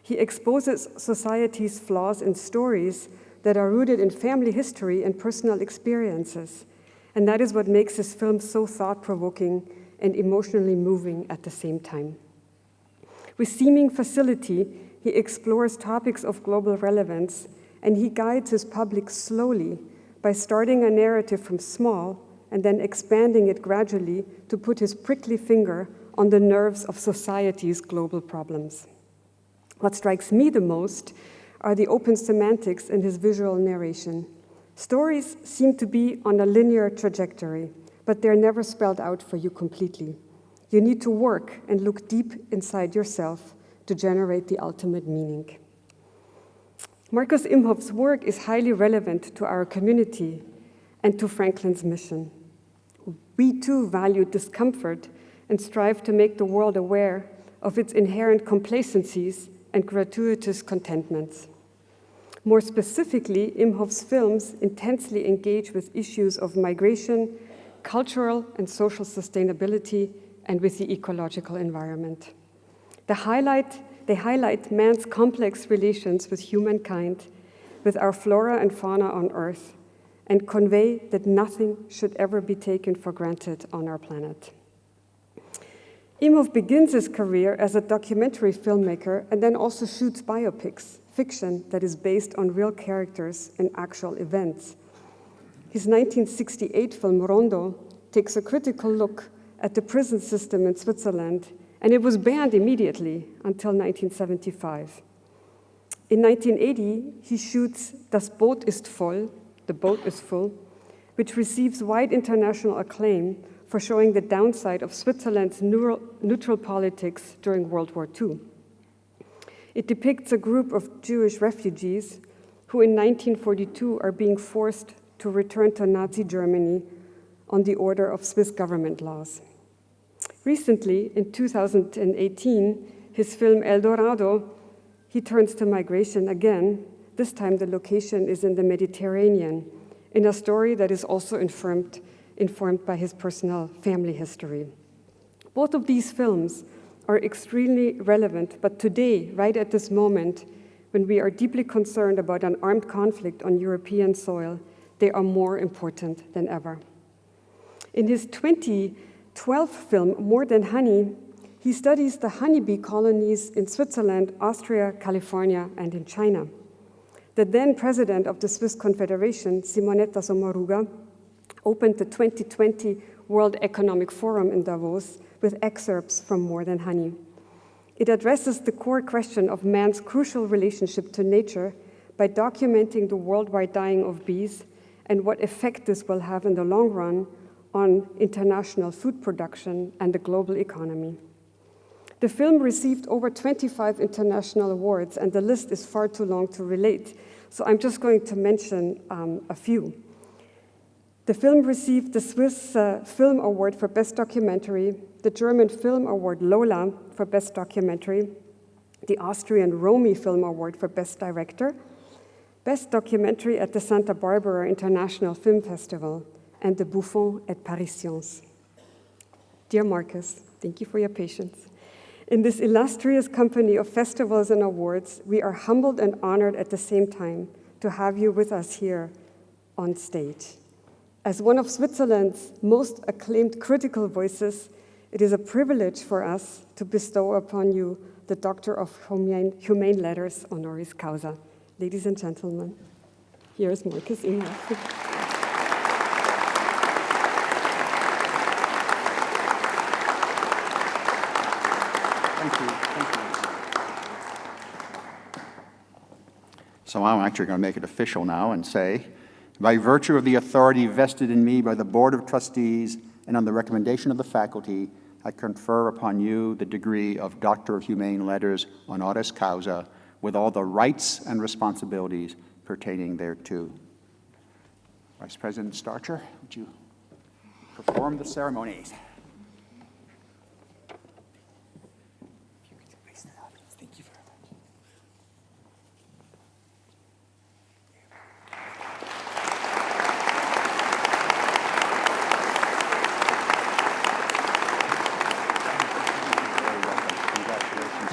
He exposes society's flaws in stories that are rooted in family history and personal experiences. And that is what makes his film so thought-provoking and emotionally moving at the same time. With seeming facility, he explores topics of global relevance, and he guides his public slowly by starting a narrative from small and then expanding it gradually to put his prickly finger on the nerves of society's global problems. What strikes me the most are the open semantics in his visual narration. Stories seem to be on a linear trajectory, but they're never spelled out for you completely. You need to work and look deep inside yourself to generate the ultimate meaning. Marcus Imhof's work is highly relevant to our community and to Franklin's mission. We too value discomfort and strive to make the world aware of its inherent complacencies and gratuitous contentments. More specifically, Imhof's films intensely engage with issues of migration, cultural and social sustainability, and with the ecological environment. They highlight man's complex relations with humankind, with our flora and fauna on Earth, and convey that nothing should ever be taken for granted on our planet. Imhof begins his career as a documentary filmmaker and then also shoots biopics, fiction that is based on real characters and actual events. His 1968 film Rondo takes a critical look at the prison system in Switzerland, and it was banned immediately until 1975. In 1980, he shoots Das Boot ist voll, The Boat is Full, which receives wide international acclaim for showing the downside of Switzerland's neutral politics during World War II. It depicts a group of Jewish refugees who in 1942 are being forced to return to Nazi Germany on the order of Swiss government laws. Recently, in 2018, his film El Dorado, he turns to migration again. This time the location is in the Mediterranean, in a story that is also informed by his personal family history. Both of these films are extremely relevant, but today, right at this moment, when we are deeply concerned about an armed conflict on European soil, they are more important than ever. In his 2012 film, More Than Honey, he studies the honeybee colonies in Switzerland, Austria, California, and in China. The then president of the Swiss Confederation, Simonetta Sommaruga, opened the 2020 World Economic Forum in Davos with excerpts from More Than Honey. It addresses the core question of man's crucial relationship to nature by documenting the worldwide dying of bees and what effect this will have in the long run on international food production and the global economy. The film received over 25 international awards, and the list is far too long to relate, so I'm just going to mention a few. The film received the Swiss Film Award for Best Documentary, the German Film Award Lola for Best Documentary, the Austrian Romy Film Award for Best Director, Best Documentary at the Santa Barbara International Film Festival, and the Buffon et Parisiens. Dear Marcus, thank you for your patience. In this illustrious company of festivals and awards, we are humbled and honored at the same time to have you with us here on stage. As one of Switzerland's most acclaimed critical voices, it is a privilege for us to bestow upon you the Doctor of Humane Letters honoris causa. Ladies and gentlemen, here is Marcus Imhof. Thank you. So I'm actually going to make it official now and say, by virtue of the authority vested in me by the Board of Trustees and on the recommendation of the faculty, I confer upon you the degree of Doctor of Humane Letters honoris causa with all the rights and responsibilities pertaining thereto. Vice President Starcher, would you perform the ceremonies? Thank you very much. Very welcome. Congratulations.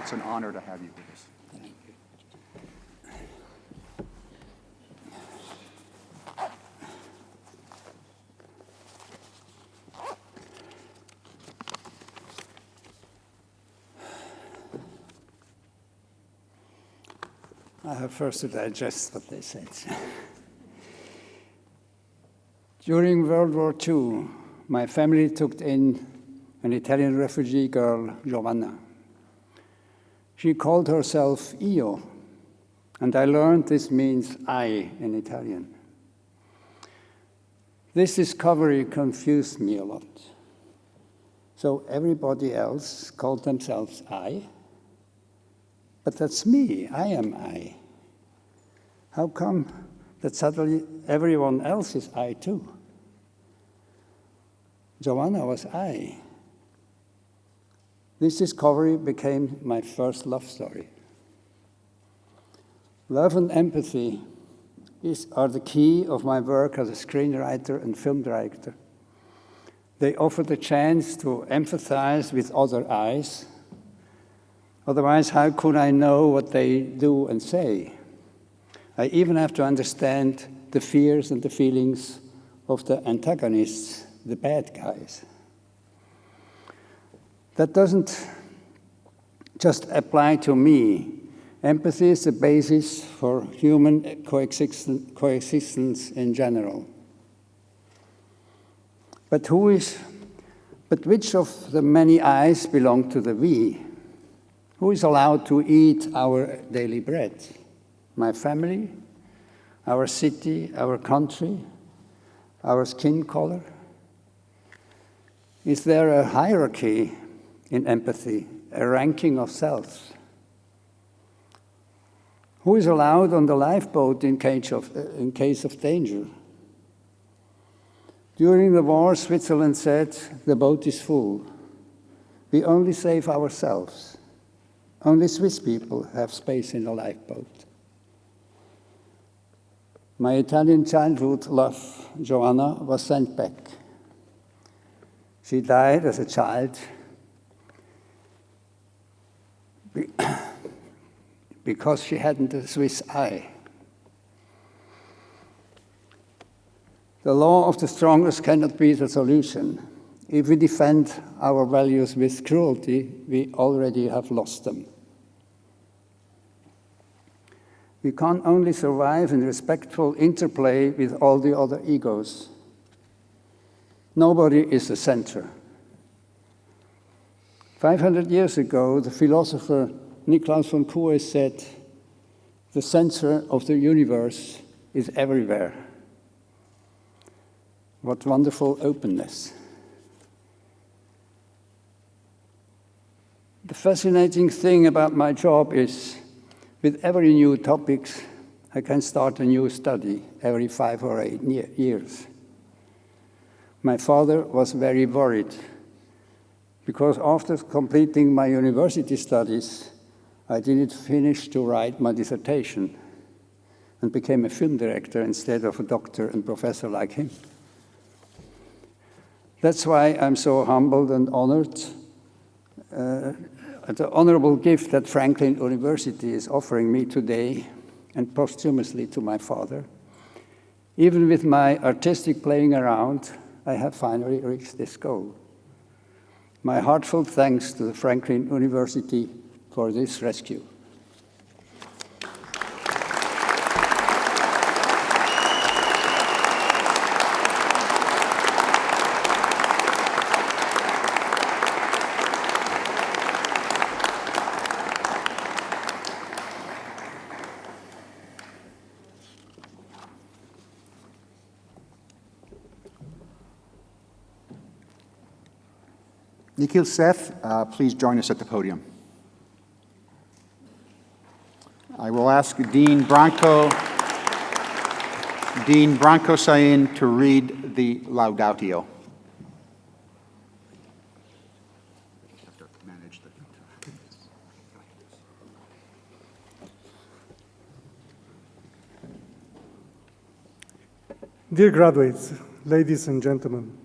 It's an honor to have you with us. Thank you. I have first to digest what they said. During World War II, my family took in an Italian refugee girl, Giovanna. She called herself Io, and I learned this means I in Italian. This discovery confused me a lot. So everybody else called themselves I. But that's me. I am I. How come that suddenly everyone else is I too? Joanna was I. This discovery became my first love story. Love and empathy are the key of my work as a screenwriter and film director. They offer the chance to empathize with other eyes. Otherwise, how could I know what they do and say? I even have to understand the fears and the feelings of the antagonists, the bad guys. That doesn't just apply to me. Empathy is the basis for human coexistence in general. But which of the many eyes belong to the we? Who is allowed to eat our daily bread? My family, our city, our country, our skin color? Is there a hierarchy in empathy, a ranking of selves? Who is allowed on the lifeboat in case of danger? During the war, Switzerland said, the boat is full. We only save ourselves. Only Swiss people have space in the lifeboat. My Italian childhood love, Joanna, was sent back. She died as a child because she hadn't a Swiss eye. The law of the strongest cannot be the solution. If we defend our values with cruelty, we already have lost them. We can only survive in respectful interplay with all the other egos. Nobody is the center. 500 years ago, the philosopher Niklaus von Kues said, the center of the universe is everywhere. What wonderful openness. The fascinating thing about my job is, with every new topic, I can start a new study every 5 or 8 years. My father was very worried, because after completing my university studies, I didn't finish to write my dissertation and became a film director instead of a doctor and professor like him. That's why I'm so humbled and honored at the honorable gift that Franklin University is offering me today and posthumously to my father. Even with my artistic playing around, I have finally reached this goal. My heartfelt thanks to the Franklin University for this rescue. Nikhil Seth, please join us at the podium. I will ask Dean Branko Sain to read the Laudatio. Dear graduates, ladies and gentlemen,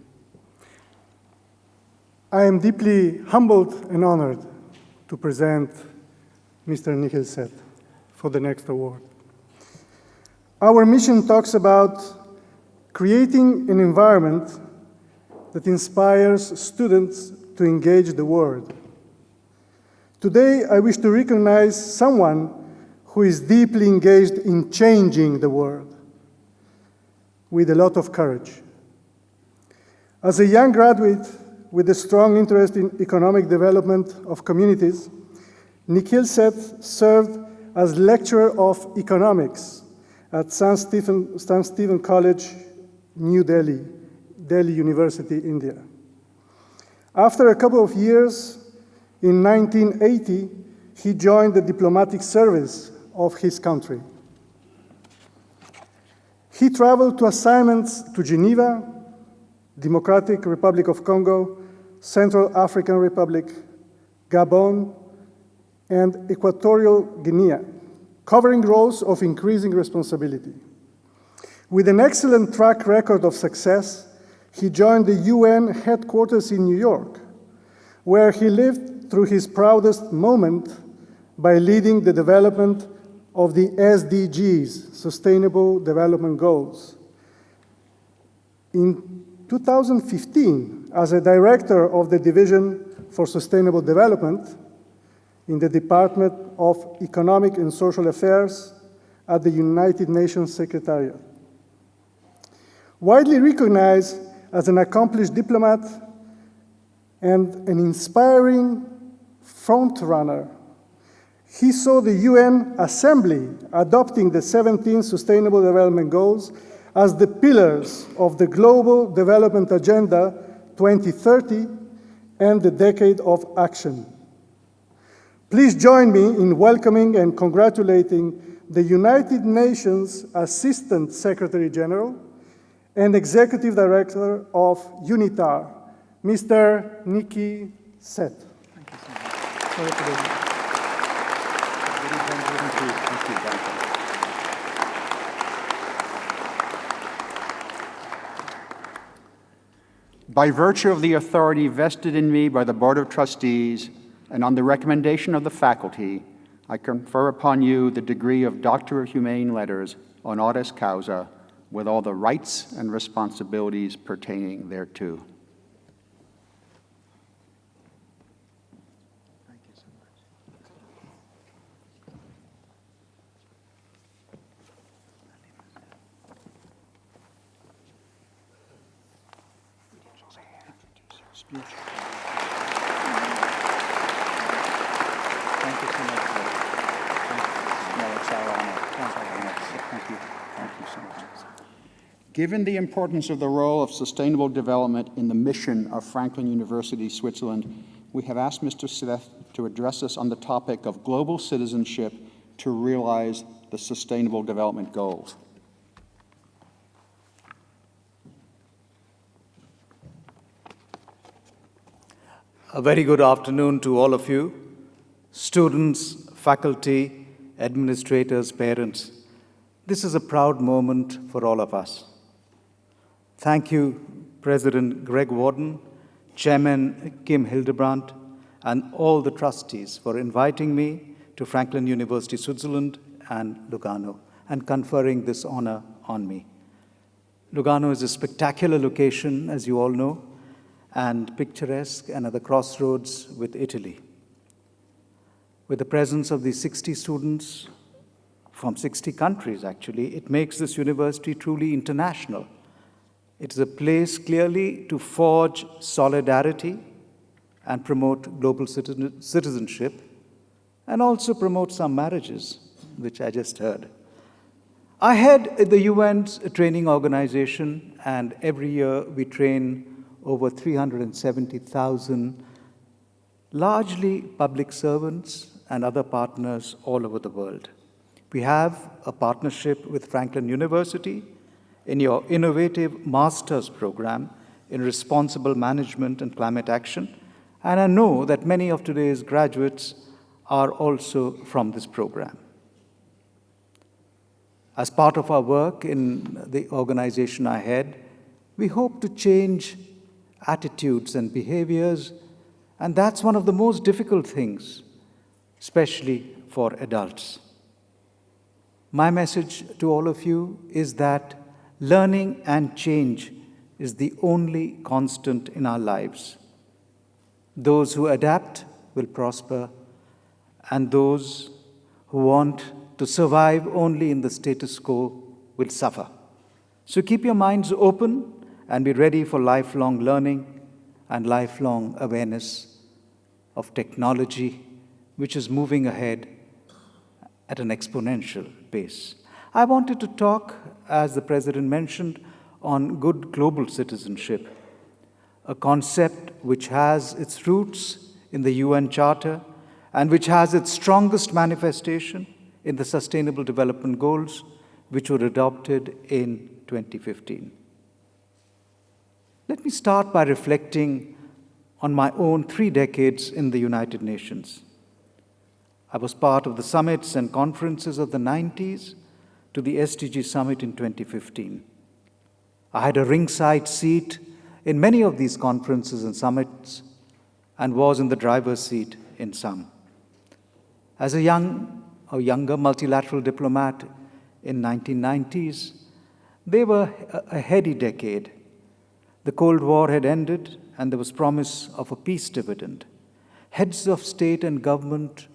I am deeply humbled and honored to present Mr. Nikhil Seth for the next award. Our mission talks about creating an environment that inspires students to engage the world. Today, I wish to recognize someone who is deeply engaged in changing the world with a lot of courage. As a young graduate with a strong interest in economic development of communities, Nikhil Seth served as lecturer of economics at St. Stephen College, New Delhi, Delhi University, India. After a couple of years, in 1980, he joined the diplomatic service of his country. He traveled to assignments to Geneva, Democratic Republic of Congo, Central African Republic, Gabon, and Equatorial Guinea, covering roles of increasing responsibility. With an excellent track record of success, he joined the UN headquarters in New York, where he lived through his proudest moment by leading the development of the SDGs, Sustainable Development Goals. In 2015, as a director of the Division for Sustainable Development in the Department of Economic and Social Affairs at the United Nations Secretariat. Widely recognized as an accomplished diplomat and an inspiring frontrunner, he saw the UN Assembly adopting the 17 Sustainable Development Goals as the pillars of the Global Development Agenda 2030 and the Decade of Action. Please join me in welcoming and congratulating the United Nations Assistant Secretary General and Executive Director of UNITAR, Mr. Nicky Seth. Thank you so much. Thank you. By virtue of the authority vested in me by the Board of Trustees and on the recommendation of the faculty, I confer upon you the degree of Doctor of Humane Letters honoris causa with all the rights and responsibilities pertaining thereto. Thank you so much. Thank you so much. No, it's our honor. Thank you. Thank you so much. Given the importance of the role of sustainable development in the mission of Franklin University, Switzerland, we have asked Mr. Seth to address us on the topic of global citizenship to realize the Sustainable Development Goals. A very good afternoon to all of you, students, faculty, administrators, parents. This is a proud moment for all of us. Thank you, President Greg Warden, Chairman Kim Hildebrandt, and all the trustees for inviting me to Franklin University, Switzerland and Lugano, and conferring this honor on me. Lugano is a spectacular location, as you all know, and picturesque and at the crossroads with Italy. With the presence of these 60 students from 60 countries, actually, it makes this university truly international. It is a place clearly to forge solidarity and promote global citizenship, and also promote some marriages, which I just heard. I head the UN's training organization, and every year we train over 370,000, largely public servants and other partners all over the world. We have a partnership with Franklin University in your innovative master's program in responsible management and climate action, and I know that many of today's graduates are also from this program. As part of our work in the organization I head, we hope to change attitudes and behaviors, and that's one of the most difficult things, especially for adults. My message to all of you is that learning and change is the only constant in our lives. Those who adapt will prosper, and those who want to survive only in the status quo will suffer. So keep your minds open and be ready for lifelong learning and lifelong awareness of technology, which is moving ahead at an exponential pace. I wanted to talk, as the President mentioned, on good global citizenship. a concept which has its roots in the UN Charter and which has its strongest manifestation in the Sustainable Development Goals, which were adopted in 2015. Let me start by reflecting on my own 3 decades in the United Nations. I was part of the summits and conferences of the 90s to the SDG Summit in 2015. I had a ringside seat in many of these conferences and summits and was in the driver's seat in some. As a younger multilateral diplomat in 1990s, they were a heady decade. The Cold War had ended and there was promise of a peace dividend. Heads of state and government,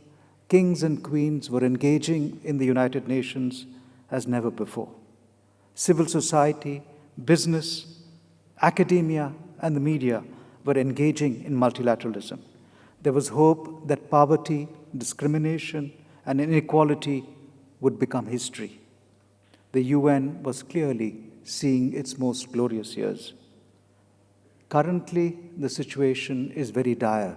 kings and queens were engaging in the United Nations as never before. Civil society, business, academia, and the media were engaging in multilateralism. There was hope that poverty, discrimination, and inequality would become history. The UN was clearly seeing its most glorious years. Currently, the situation is very dire.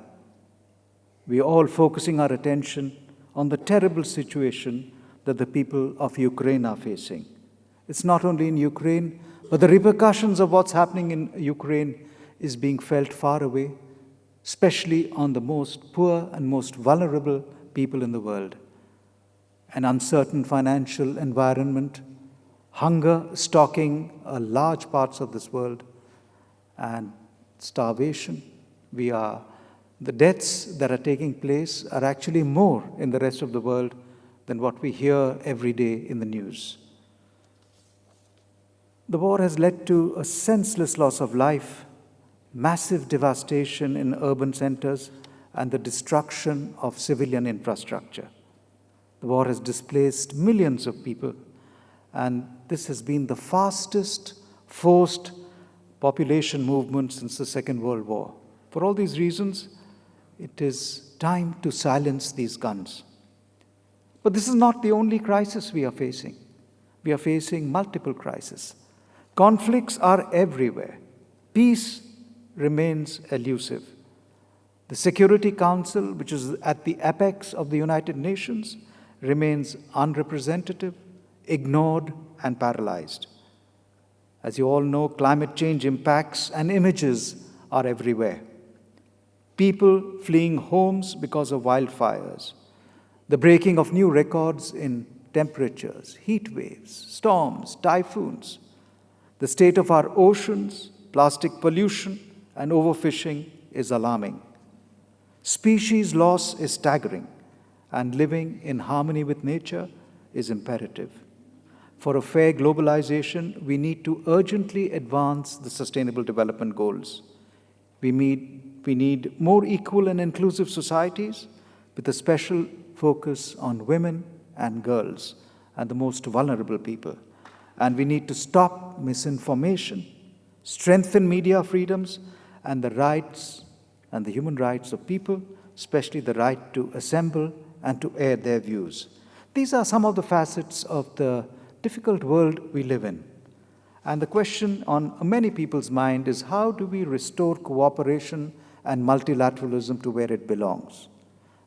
We are all focusing our attention on the terrible situation that the people of Ukraine are facing. It's not only in Ukraine, but the repercussions of what's happening in Ukraine is being felt far away, especially on the most poor and most vulnerable people in the world. An uncertain financial environment, hunger stalking large parts of this world, and starvation. The deaths that are taking place are actually more in the rest of the world than what we hear every day in the news. The war has led to a senseless loss of life, massive devastation in urban centers, and the destruction of civilian infrastructure. The war has displaced millions of people, and this has been the fastest forced population movement since the Second World War. For all these reasons, it is time to silence these guns. But this is not the only crisis we are facing. We are facing multiple crises. Conflicts are everywhere. Peace remains elusive. The Security Council, which is at the apex of the United Nations, remains unrepresentative, ignored, and paralyzed. As you all know, climate change impacts and images are everywhere. People fleeing homes because of wildfires, the breaking of new records in temperatures, heat waves, storms, typhoons, the state of our oceans, plastic pollution, and overfishing is alarming. Species loss is staggering, and living in harmony with nature is imperative. For a fair globalization, we need to urgently advance the Sustainable Development Goals. We need more equal and inclusive societies with a special focus on women and girls and the most vulnerable people. And we need to stop misinformation, strengthen media freedoms, and the rights and the human rights of people, especially the right to assemble and to air their views. These are some of the facets of the difficult world we live in. And the question on many people's mind is, how do we restore cooperation and multilateralism to where it belongs?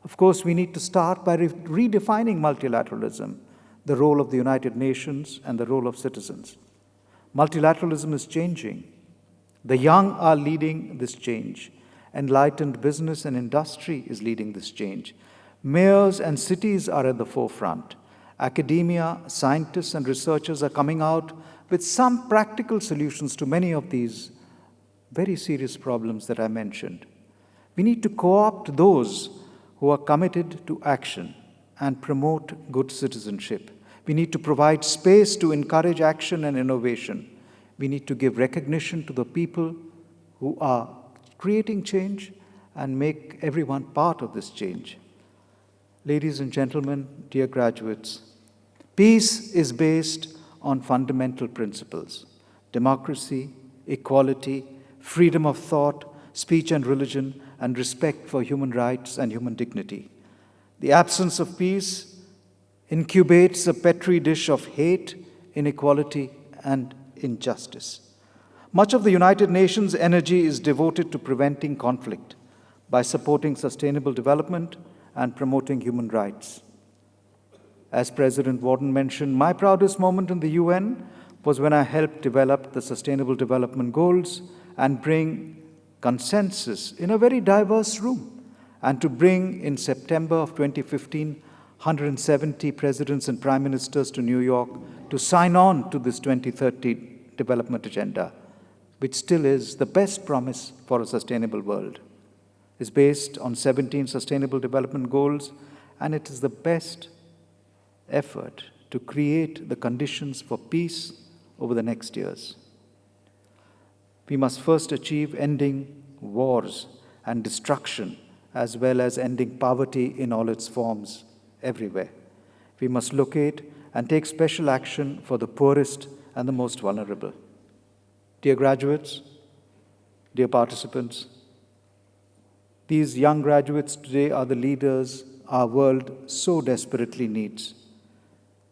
Of course, we need to start by redefining multilateralism, the role of the United Nations and the role of citizens. Multilateralism is changing. The young are leading this change. Enlightened business and industry is leading this change. Mayors and cities are at the forefront. Academia, scientists, and researchers are coming out with some practical solutions to many of these very serious problems that I mentioned. We need to co-opt those who are committed to action and promote good citizenship. We need to provide space to encourage action and innovation. We need to give recognition to the people who are creating change and make everyone part of this change. Ladies and gentlemen, dear graduates, peace is based on fundamental principles: democracy, equality, freedom of thought, speech and religion, and respect for human rights and human dignity. The absence of peace incubates a petri dish of hate, inequality, and injustice. Much of the United Nations energy is devoted to preventing conflict by supporting sustainable development and promoting human rights. As President Warden mentioned, my proudest moment in the UN was when I helped develop the Sustainable Development Goals and bring consensus in a very diverse room, and to bring in September of 2015 170 presidents and prime ministers to New York to sign on to this 2030 development agenda, which still is the best promise for a sustainable world. It's based on 17 Sustainable Development Goals, and it is the best effort to create the conditions for peace over the next years. We must first achieve ending wars and destruction, as well as ending poverty in all its forms everywhere. We must locate and take special action for the poorest and the most vulnerable. Dear graduates, dear participants, these young graduates today are the leaders our world so desperately needs.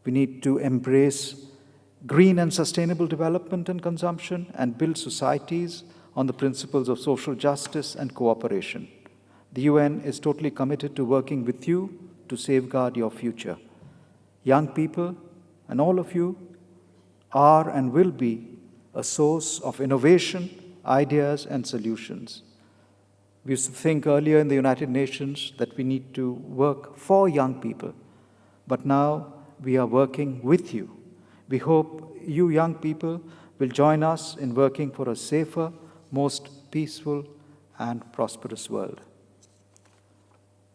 We need to embrace green and sustainable development and consumption and build societies on the principles of social justice and cooperation. The UN is totally committed to working with you to safeguard your future. Young people, and all of you, are and will be a source of innovation, ideas, and solutions. We used to think earlier in the United Nations that we need to work for young people, but now we are working with you. We hope you young people will join us in working for a safer, most peaceful, and prosperous world.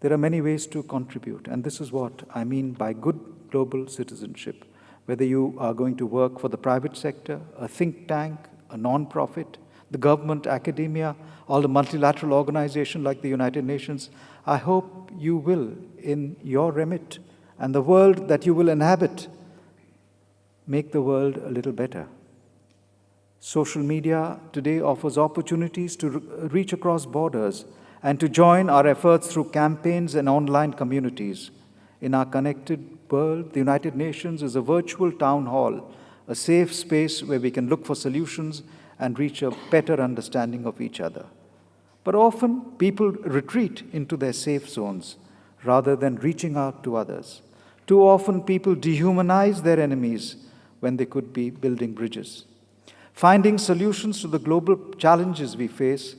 There are many ways to contribute, and this is what I mean by good global citizenship. Whether you are going to work for the private sector, a think tank, a non-profit, the government, academia, or the multilateral organization like the United Nations, I hope you will, in your remit and the world that you will inhabit, make the world a little better. Social media today offers opportunities to reach across borders and to join our efforts through campaigns and online communities. In our connected world, the United Nations is a virtual town hall, a safe space where we can look for solutions and reach a better understanding of each other. But often, people retreat into their safe zones rather than reaching out to others. Too often, people dehumanize their enemies when they could be building bridges. Finding solutions to the global challenges we face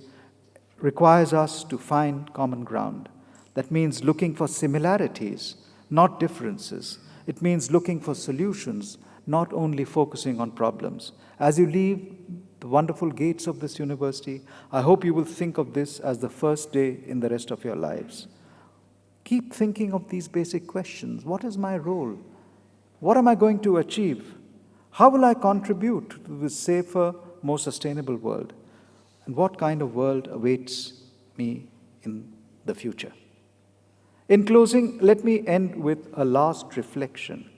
requires us to find common ground. That means looking for similarities, not differences. It means looking for solutions, not only focusing on problems. As you leave the wonderful gates of this university, I hope you will think of this as the first day in the rest of your lives. Keep thinking of these basic questions. What is my role? What am I going to achieve? How will I contribute to this safer, more sustainable world? And what kind of world awaits me in the future? In closing, let me end with a last reflection.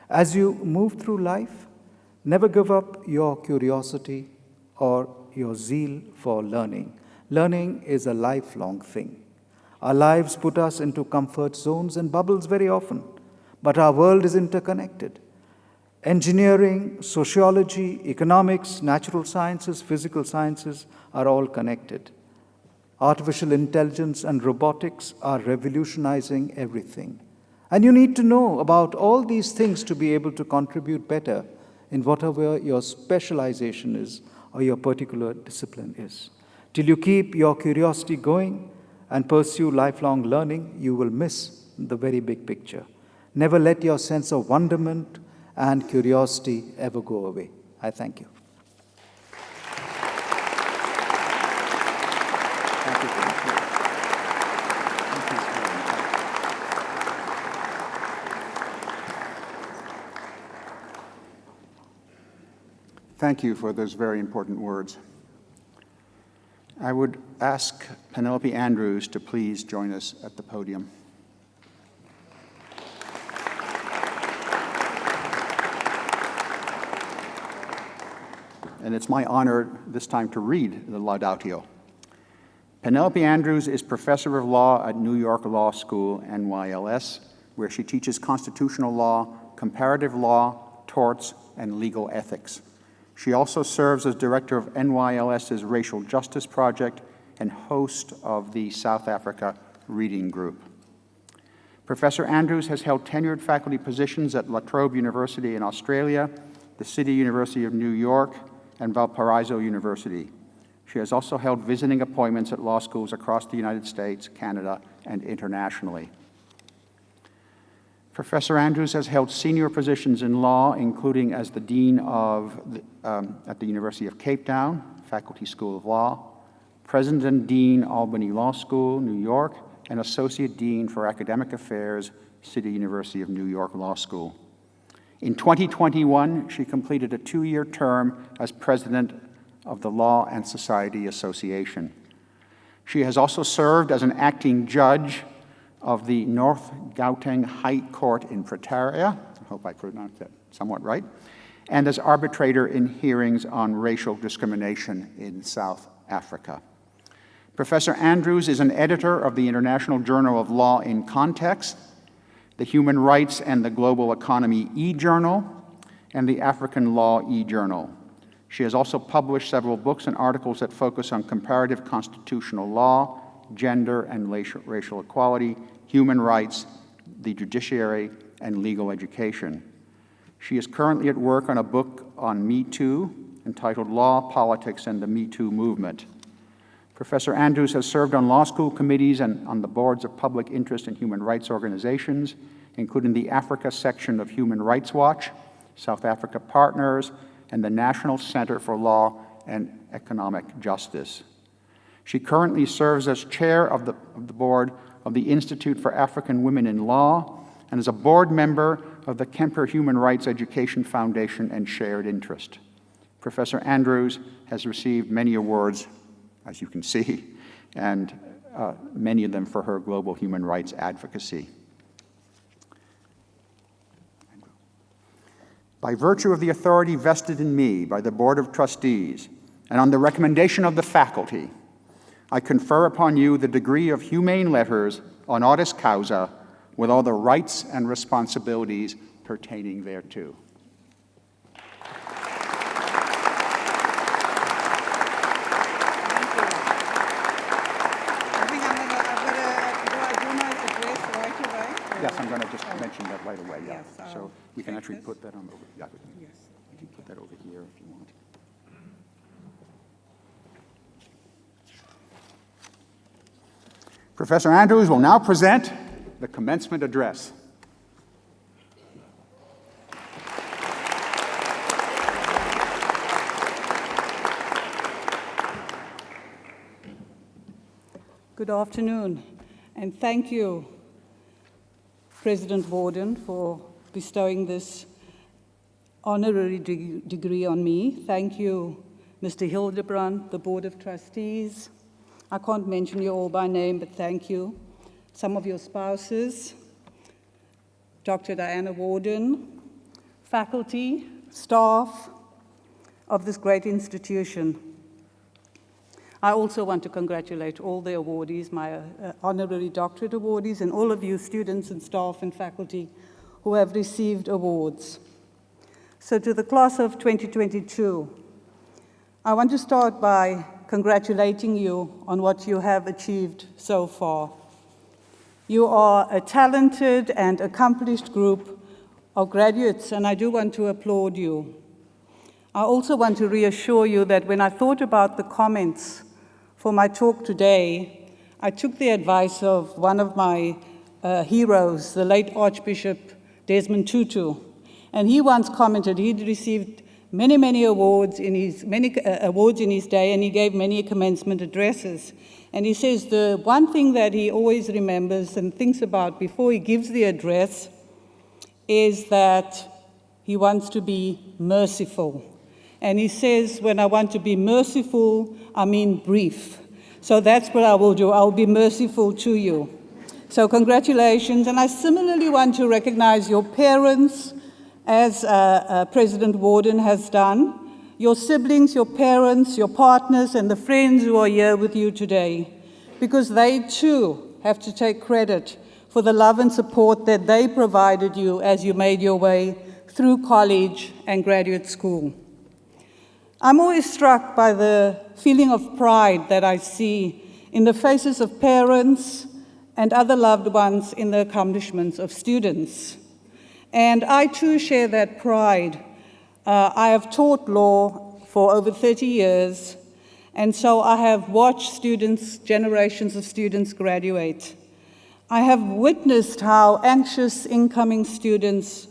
As you move through life, never give up your curiosity or your zeal for learning. Learning is a lifelong thing. Our lives put us into comfort zones and bubbles very often, but our world is interconnected. Engineering, sociology, economics, natural sciences, physical sciences are all connected. Artificial intelligence and robotics are revolutionizing everything. And you need to know about all these things to be able to contribute better in whatever your specialization is or your particular discipline is. Till you keep your curiosity going and pursue lifelong learning, you will miss the very big picture. Never let your sense of wonderment and curiosity ever go away. I thank you. Thank you for those very important words. I would ask Penelope Andrews to please join us at the podium. And it's my honor this time to read the Laudatio. Penelope Andrews is professor of law at New York Law School, NYLS, where she teaches constitutional law, comparative law, torts, and legal ethics. She also serves as director of NYLS's Racial Justice Project and host of the South Africa Reading Group. Professor Andrews has held tenured faculty positions at La Trobe University in Australia, the City University of New York, and Valparaiso University. She has also held visiting appointments at law schools across the United States, Canada, and internationally. Professor Andrews has held senior positions in law, including as the Dean at the University of Cape Town, Faculty School of Law, President and Dean, Albany Law School, New York, and Associate Dean for Academic Affairs, City University of New York Law School. In 2021, she completed a 2-year term as President of the Law and Society Association. She has also served as an acting judge of the North Gauteng High Court in Pretoria, I hope I pronounced that somewhat right, and as arbitrator in hearings on racial discrimination in South Africa. Professor Andrews is an editor of the International Journal of Law in Context, the Human Rights and the Global Economy e-Journal, and the African Law e-Journal. She has also published several books and articles that focus on comparative constitutional law, gender and racial equality, human rights, the judiciary, and legal education. She is currently at work on a book on Me Too entitled Law, Politics, and the Me Too Movement. Professor Andrews has served on law school committees and on the boards of public interest and human rights organizations, including the Africa section of Human Rights Watch, South Africa Partners, and the National Center for Law and Economic Justice. She currently serves as chair of the board of the Institute for African Women in Law and is a board member of the Kemper Human Rights Education Foundation and Shared Interest. Professor Andrews has received many awards, as you can see, and many of them for her global human rights advocacy. By virtue of the authority vested in me by the Board of Trustees and on the recommendation of the faculty, I confer upon you the degree of Humane Letters honoris causa with all the rights and responsibilities pertaining thereto. Yes, I'm going to just mention that right away, yeah. Yes, So we can actually put that on over, yeah, yes. You can put that over here if you want. Professor Andrews will now present the commencement address. Good afternoon, and thank you, President Warden, for bestowing this honorary degree on me. Thank you, Mr. Hildebrand, the Board of Trustees. I can't mention you all by name, but thank you. Some of your spouses, Dr. Diana Warden, faculty, staff of this great institution. I also want to congratulate all the awardees, my honorary doctorate awardees, and all of you students and staff and faculty who have received awards. So to the class of 2022, I want to start by congratulating you on what you have achieved so far. You are a talented and accomplished group of graduates, and I do want to applaud you. I also want to reassure you that when I thought about the comments for my talk today, I took the advice of one of my heroes, the late Archbishop Desmond Tutu, and he once commented he'd received many awards in his day, and he gave many commencement addresses. And he says the one thing that he always remembers and thinks about before he gives the address is that he wants to be merciful. And he says, when I want to be merciful, I mean brief. So that's what I will do. I'll be merciful to you. So congratulations. And I similarly want to recognize your parents, as President Warden has done, your siblings, your parents, your partners, and the friends who are here with you today, because they too have to take credit for the love and support that they provided you as you made your way through college and graduate school. I'm always struck by the feeling of pride that I see in the faces of parents and other loved ones in the accomplishments of students. And I too share that pride. I have taught law for over 30 years, and so I have watched students, generations of students graduate. I have witnessed how anxious incoming students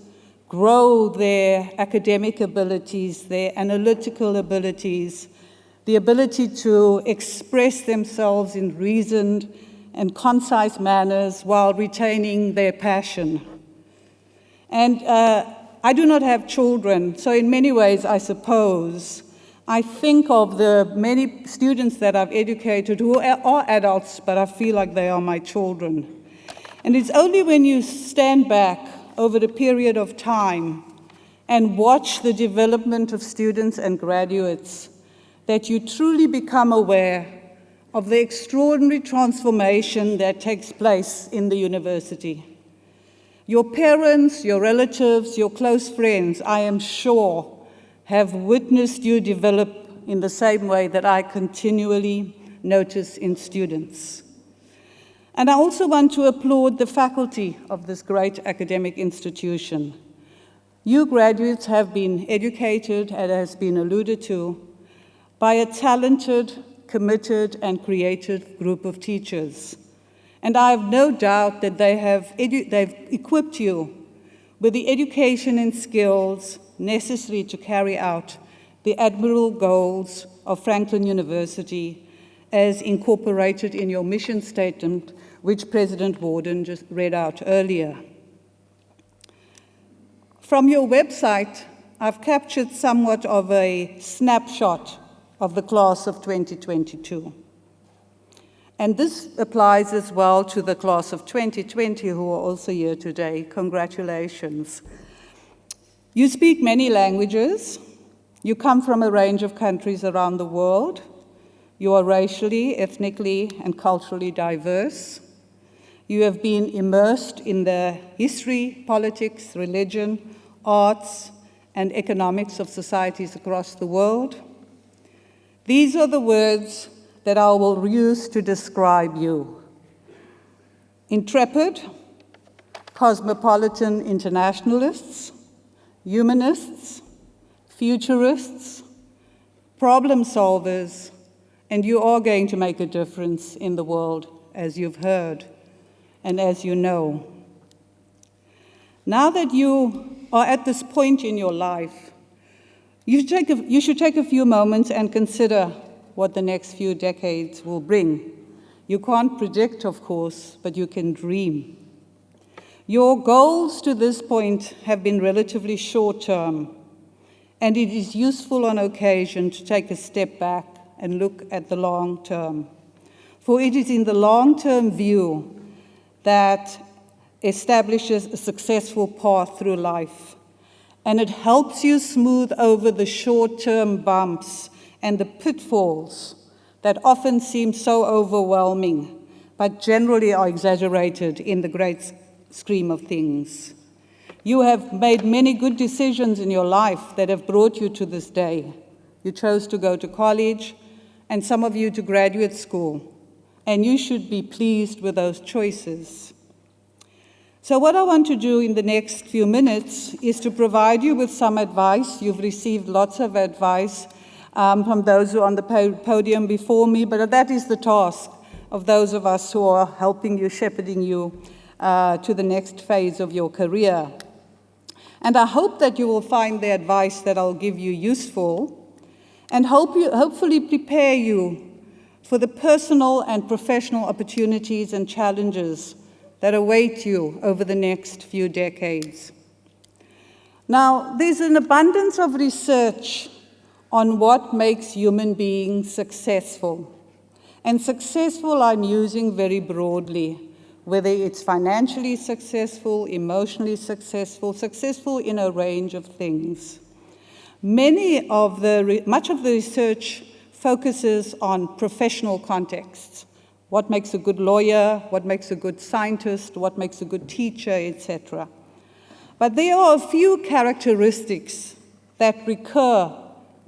grow their academic abilities, their analytical abilities, the ability to express themselves in reasoned and concise manners while retaining their passion. And I do not have children, so in many ways, I suppose, I think of the many students that I've educated who are adults, but I feel like they are my children. And it's only when you stand back over the period of time and watch the development of students and graduates that you truly become aware of the extraordinary transformation that takes place in the university. Your parents, your relatives, your close friends, I am sure, have witnessed you develop in the same way that I continually notice in students. And I also want to applaud the faculty of this great academic institution. You graduates have been educated, as has been alluded to, by a talented, committed, and creative group of teachers. And I have no doubt that they've equipped you with the education and skills necessary to carry out the admirable goals of Franklin University as incorporated in your mission statement, which President Warden just read out earlier. From your website, I've captured somewhat of a snapshot of the class of 2022. And this applies as well to the class of 2020 who are also here today. Congratulations. You speak many languages. You come from a range of countries around the world. You are racially, ethnically, and culturally diverse. You have been immersed in the history, politics, religion, arts, and economics of societies across the world. These are the words that I will use to describe you. Intrepid, cosmopolitan internationalists, humanists, futurists, problem solvers, and you are going to make a difference in the world, as you've heard and as you know. Now that you are at this point in your life, you should take a few moments and consider what the next few decades will bring. You can't predict, of course, but you can dream. Your goals to this point have been relatively short-term, and it is useful on occasion to take a step back and look at the long term. For it is in the long-term view that establishes a successful path through life, and it helps you smooth over the short-term bumps and the pitfalls that often seem so overwhelming, but generally are exaggerated in the great scheme of things. You have made many good decisions in your life that have brought you to this day. You chose to go to college, and some of you to graduate school, and you should be pleased with those choices. So what I want to do in the next few minutes is to provide you with some advice. You've received lots of advice from those who are on the podium before me, but that is the task of those of us who are helping you, shepherding you to the next phase of your career. And I hope that you will find the advice that I'll give you useful and hopefully prepare you for the personal and professional opportunities and challenges that await you over the next few decades. Now, there's an abundance of research on what makes human beings successful. And successful I'm using very broadly, whether it's financially successful, emotionally successful, successful in a range of things. Much of the research focuses on professional contexts. What makes a good lawyer, what makes a good scientist, what makes a good teacher, etc. But there are a few characteristics that recur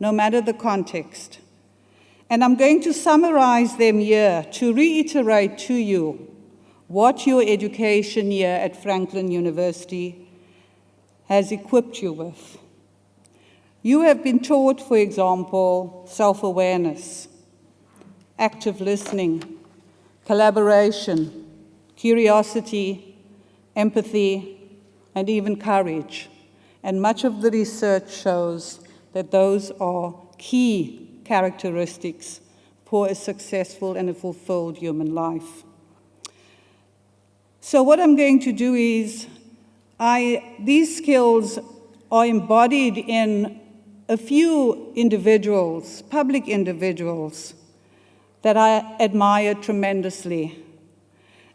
no matter the context. And I'm going to summarize them here to reiterate to you what your education here at Franklin University has equipped you with. You have been taught, for example, self-awareness, active listening, collaboration, curiosity, empathy, and even courage. And much of the research shows that those are key characteristics for a successful and a fulfilled human life. So what I'm going to do is, these skills are embodied in a few individuals, public individuals, that I admire tremendously.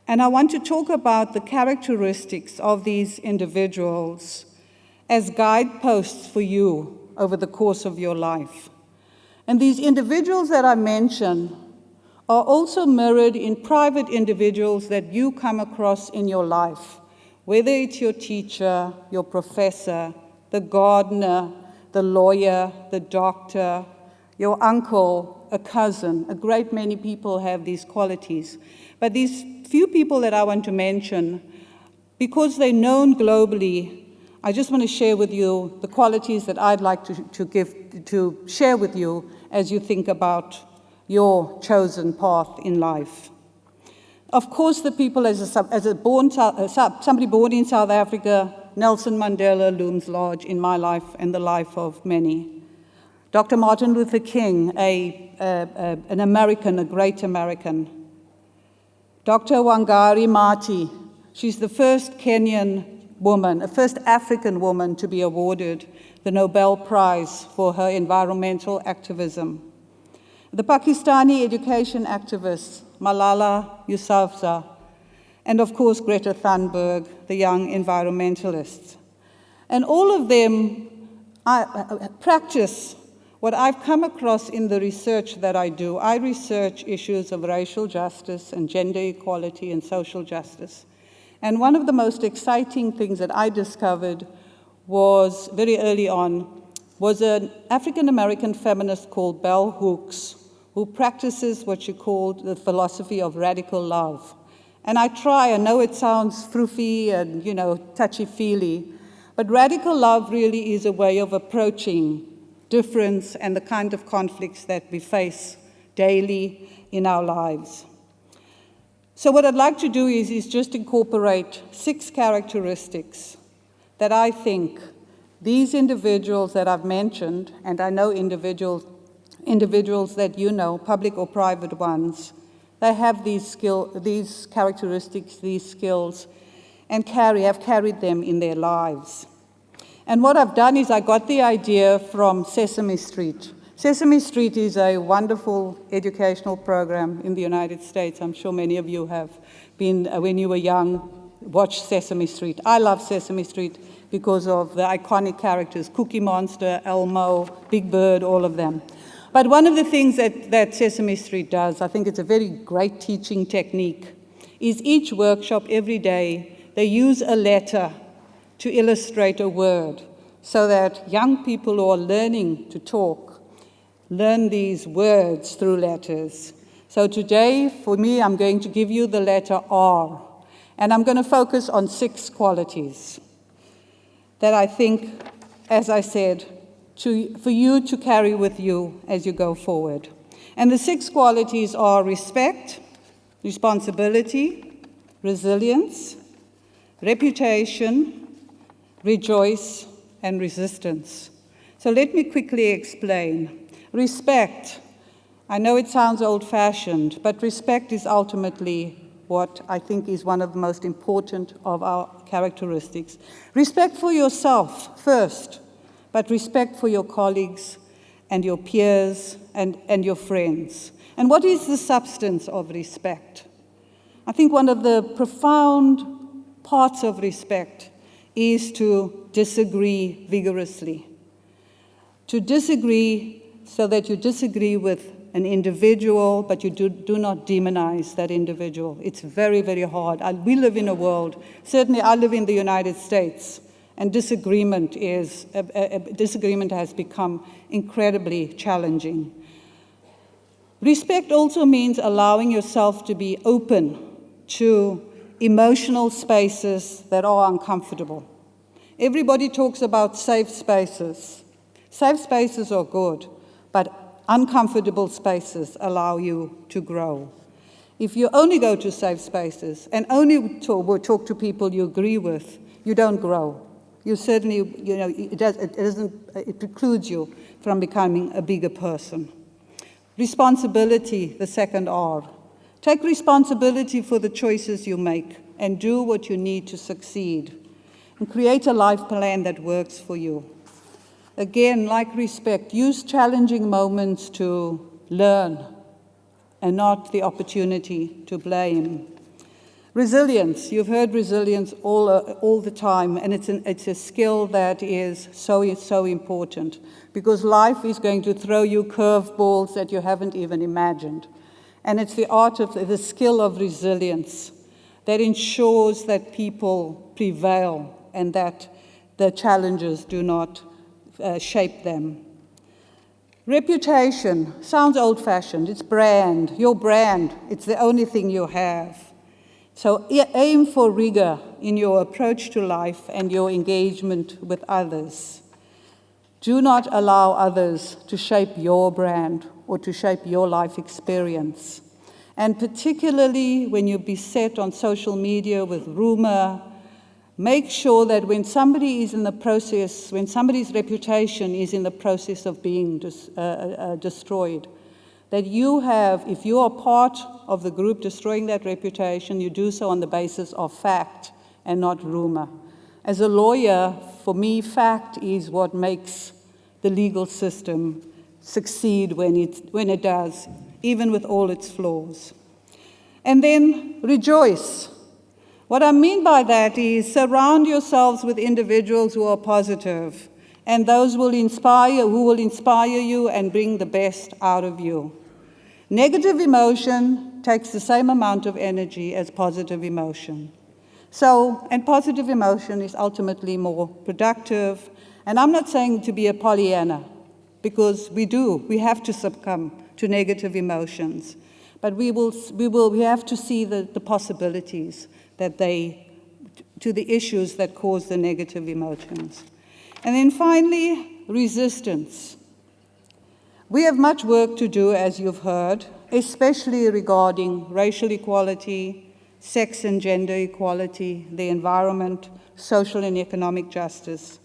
And I want to talk about the characteristics of these individuals as guideposts for you over the course of your life. And these individuals that I mention are also mirrored in private individuals that you come across in your life, whether it's your teacher, your professor, the gardener, the lawyer, the doctor, your uncle, a cousin. A great many people have these qualities. But these few people that I want to mention, because they're known globally, I just want to share with you the qualities that I'd like to share with you as you think about your chosen path in life. Of course, the people, somebody born in South Africa, Nelson Mandela looms large in my life and the life of many. Dr. Martin Luther King, an American, a great American. Dr. Wangari Maathai, she's the first Kenyan woman, the first African woman to be awarded the Nobel Prize for her environmental activism. The Pakistani education activist, Malala Yousafzai, and of course Greta Thunberg, the young environmentalist. And all of them practice what I've come across in the research that I do. I research issues of racial justice and gender equality and social justice. And one of the most exciting things that I discovered was, very early on, was an African-American feminist called Bell Hooks, who practices what she called the philosophy of radical love. And I know it sounds froofy and, touchy-feely, but radical love really is a way of approaching difference and the kind of conflicts that we face daily in our lives. So what I'd like to do is just incorporate 6 characteristics that I think these individuals that I've mentioned, and I know individuals that you know, public or private ones, they have these characteristics, these skills, and have carried them in their lives. And what I've done is I got the idea from Sesame Street. Sesame Street is a wonderful educational program in the United States. I'm sure many of you have been, when you were young, watched Sesame Street. I love Sesame Street because of the iconic characters, Cookie Monster, Elmo, Big Bird, all of them. But one of the things that Sesame Street does, I think it's a very great teaching technique, is each workshop every day, they use a letter to illustrate a word so that young people who are learning to talk learn these words through letters. So today, for me, I'm going to give you the letter R, and I'm going to focus on 6 qualities that I think, as I said, for you to carry with you as you go forward. And the 6 qualities are respect, responsibility, resilience, reputation, rejoice, and resistance. So let me quickly explain. Respect. I know it sounds old-fashioned, but respect is ultimately what I think is one of the most important of our characteristics. Respect for yourself first, but respect for your colleagues and your peers and your friends. And what is the substance of respect? I think one of the profound parts of respect is to disagree vigorously. To disagree so that you disagree with an individual, but you do not demonize that individual. It's very, very hard. We live in a world, certainly I live in the United States, and disagreement has become incredibly challenging. Respect also means allowing yourself to be open to emotional spaces that are uncomfortable. Everybody talks about safe spaces. Safe spaces are good, but uncomfortable spaces allow you to grow. If you only go to safe spaces and only talk to people you agree with, you don't grow. You certainly, it precludes you from becoming a bigger person. Responsibility, the second R. Take responsibility for the choices you make and do what you need to succeed. And create a life plan that works for you. Again, like respect, use challenging moments to learn and not the opportunity to blame. Resilience, you've heard resilience all the time, and it's a skill that is so important, because life is going to throw you curveballs that you haven't even imagined. And it's the skill of resilience that ensures that people prevail and that the challenges do not shape them. Reputation sounds old-fashioned. It's brand, your brand. It's the only thing you have. So aim for rigor in your approach to life and your engagement with others. Do not allow others to shape your brand or to shape your life experience. And particularly when you're beset on social media with rumor, make sure that when somebody is in the process, when somebody's reputation is in the process of being destroyed, that you have, if you are part of the group destroying that reputation, you do so on the basis of fact and not rumor. As a lawyer, for me, fact is what makes the legal system succeed when it does, even with all its flaws. And then rejoice. What I mean by that is surround yourselves with individuals who are positive and those who will inspire you and bring the best out of you. Negative emotion takes the same amount of energy as positive emotion. And positive emotion is ultimately more productive. And I'm not saying to be a Pollyanna, because we have to succumb to negative emotions. But we have to see the possibilities to the issues that cause the negative emotions. And then finally, resistance. We have much work to do, as you've heard, especially regarding racial equality, sex and gender equality, the environment, social and economic justice.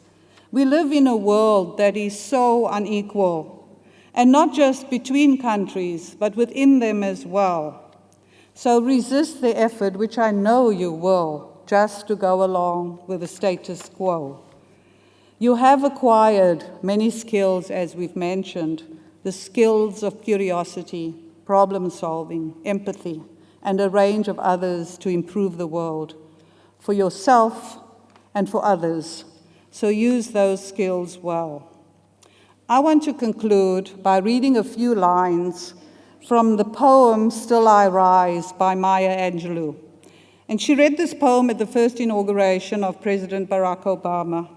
We live in a world that is so unequal, and not just between countries, but within them as well. So resist the effort, which I know you will, just to go along with the status quo. You have acquired many skills, as we've mentioned, the skills of curiosity, problem solving, empathy, and a range of others to improve the world for yourself and for others. So use those skills well. I want to conclude by reading a few lines from the poem Still I Rise by Maya Angelou. And she read this poem at the first inauguration of President Barack Obama.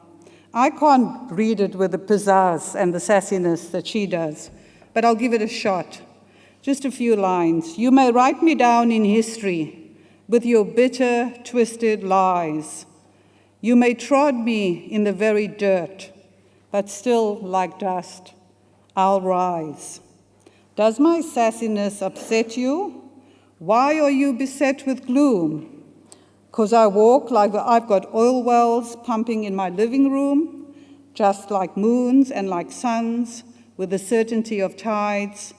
I can't read it with the pizzazz and the sassiness that she does, but I'll give it a shot. Just a few lines. You may write me down in history with your bitter, twisted lies. You may trod me in the very dirt, but still, like dust, I'll rise. Does my sassiness upset you? Why are you beset with gloom? 'Cause I walk like I've got oil wells pumping in my living room, just like moons and like suns, with the certainty of tides,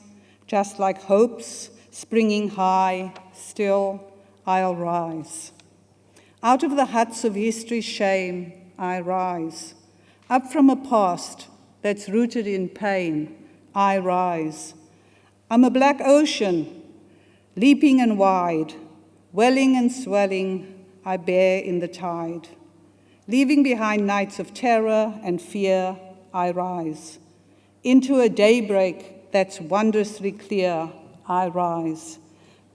just like hopes springing high, still I'll rise. Out of the huts of history's shame, I rise. Up from a past that's rooted in pain, I rise. I'm a black ocean, leaping and wide, welling and swelling, I bear in the tide. Leaving behind nights of terror and fear, I rise. Into a daybreak that's wondrously clear, I rise.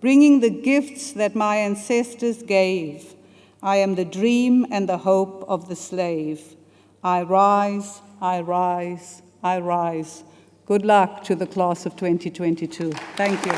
Bringing the gifts that my ancestors gave, I am the dream and the hope of the slave. I rise, I rise, I rise. Good luck to the class of 2022. Thank you.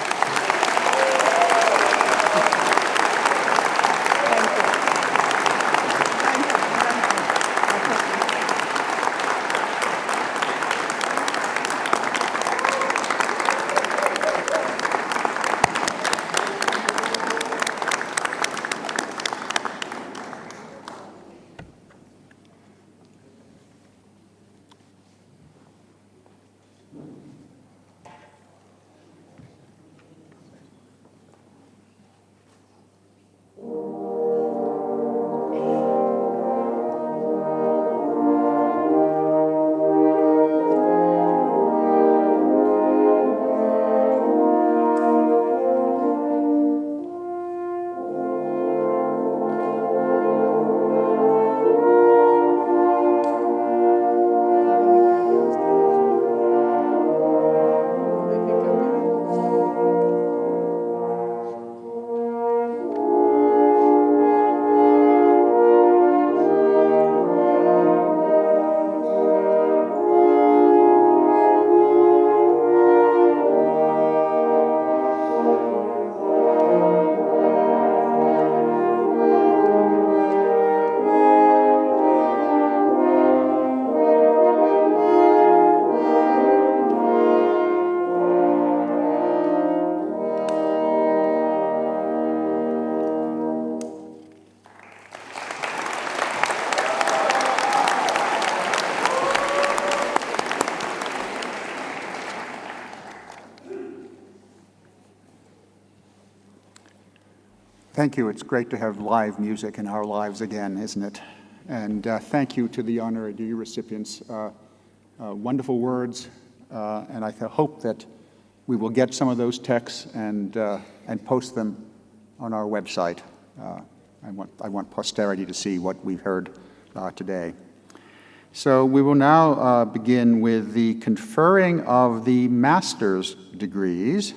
Thank you. It's great to have live music in our lives again, isn't it? And thank you to the honorary degree recipients. Wonderful words, and I hope that we will get some of those texts and post them on our website. I want posterity to see what we've heard today. So we will now begin with the conferring of the master's degrees.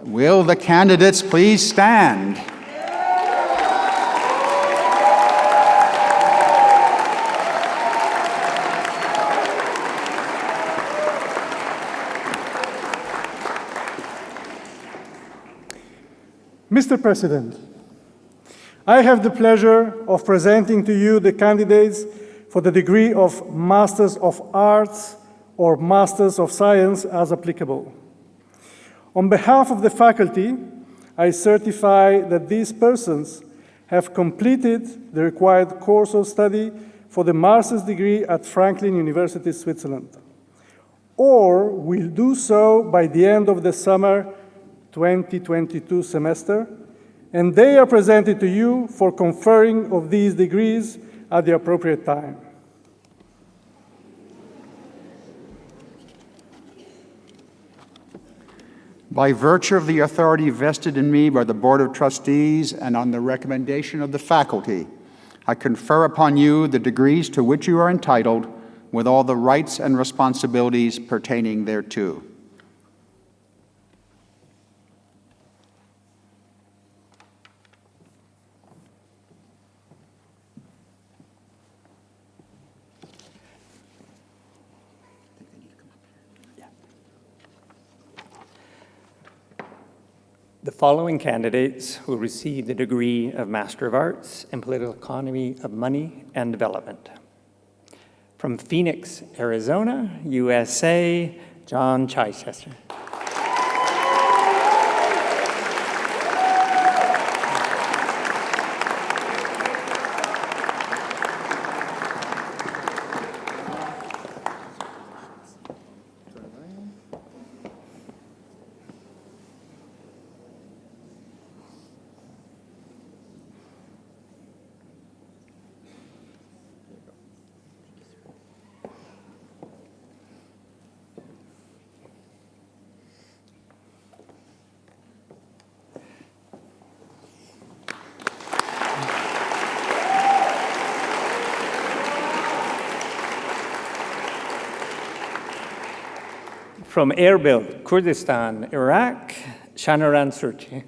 Will the candidates please stand? Mr. President, I have the pleasure of presenting to you the candidates for the degree of Masters of Arts or Masters of Science as applicable. On behalf of the faculty, I certify that these persons have completed the required course of study for the master's degree at Franklin University, Switzerland, or will do so by the end of the summer 2022 semester, and they are presented to you for conferring of these degrees at the appropriate time. By virtue of the authority vested in me by the Board of Trustees and on the recommendation of the faculty, I confer upon you the degrees to which you are entitled with all the rights and responsibilities pertaining thereto. The following candidates will receive the degree of Master of Arts in Political Economy of Money and Development. From Phoenix, Arizona, USA, John Chichester. From Erbil, Kurdistan, Iraq, Shanaran Surchi.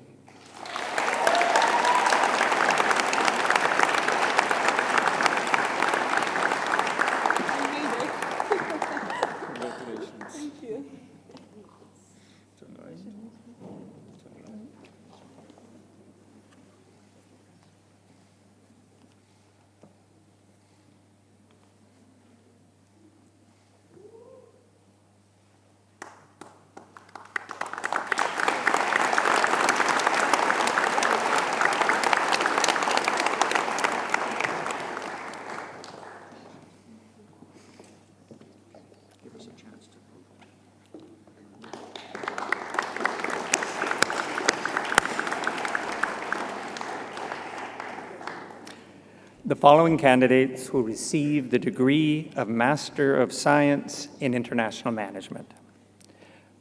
the following candidates will receive the degree of Master of Science in International Management.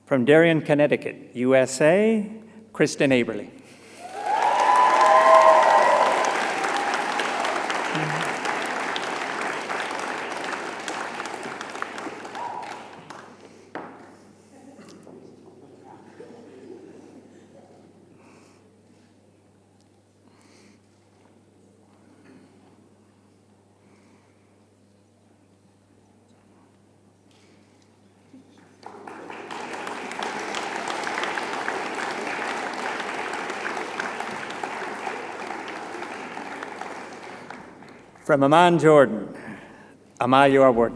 From Darien, Connecticut, USA, Kristen Aberly. From Amman, Jordan, Amalia Award.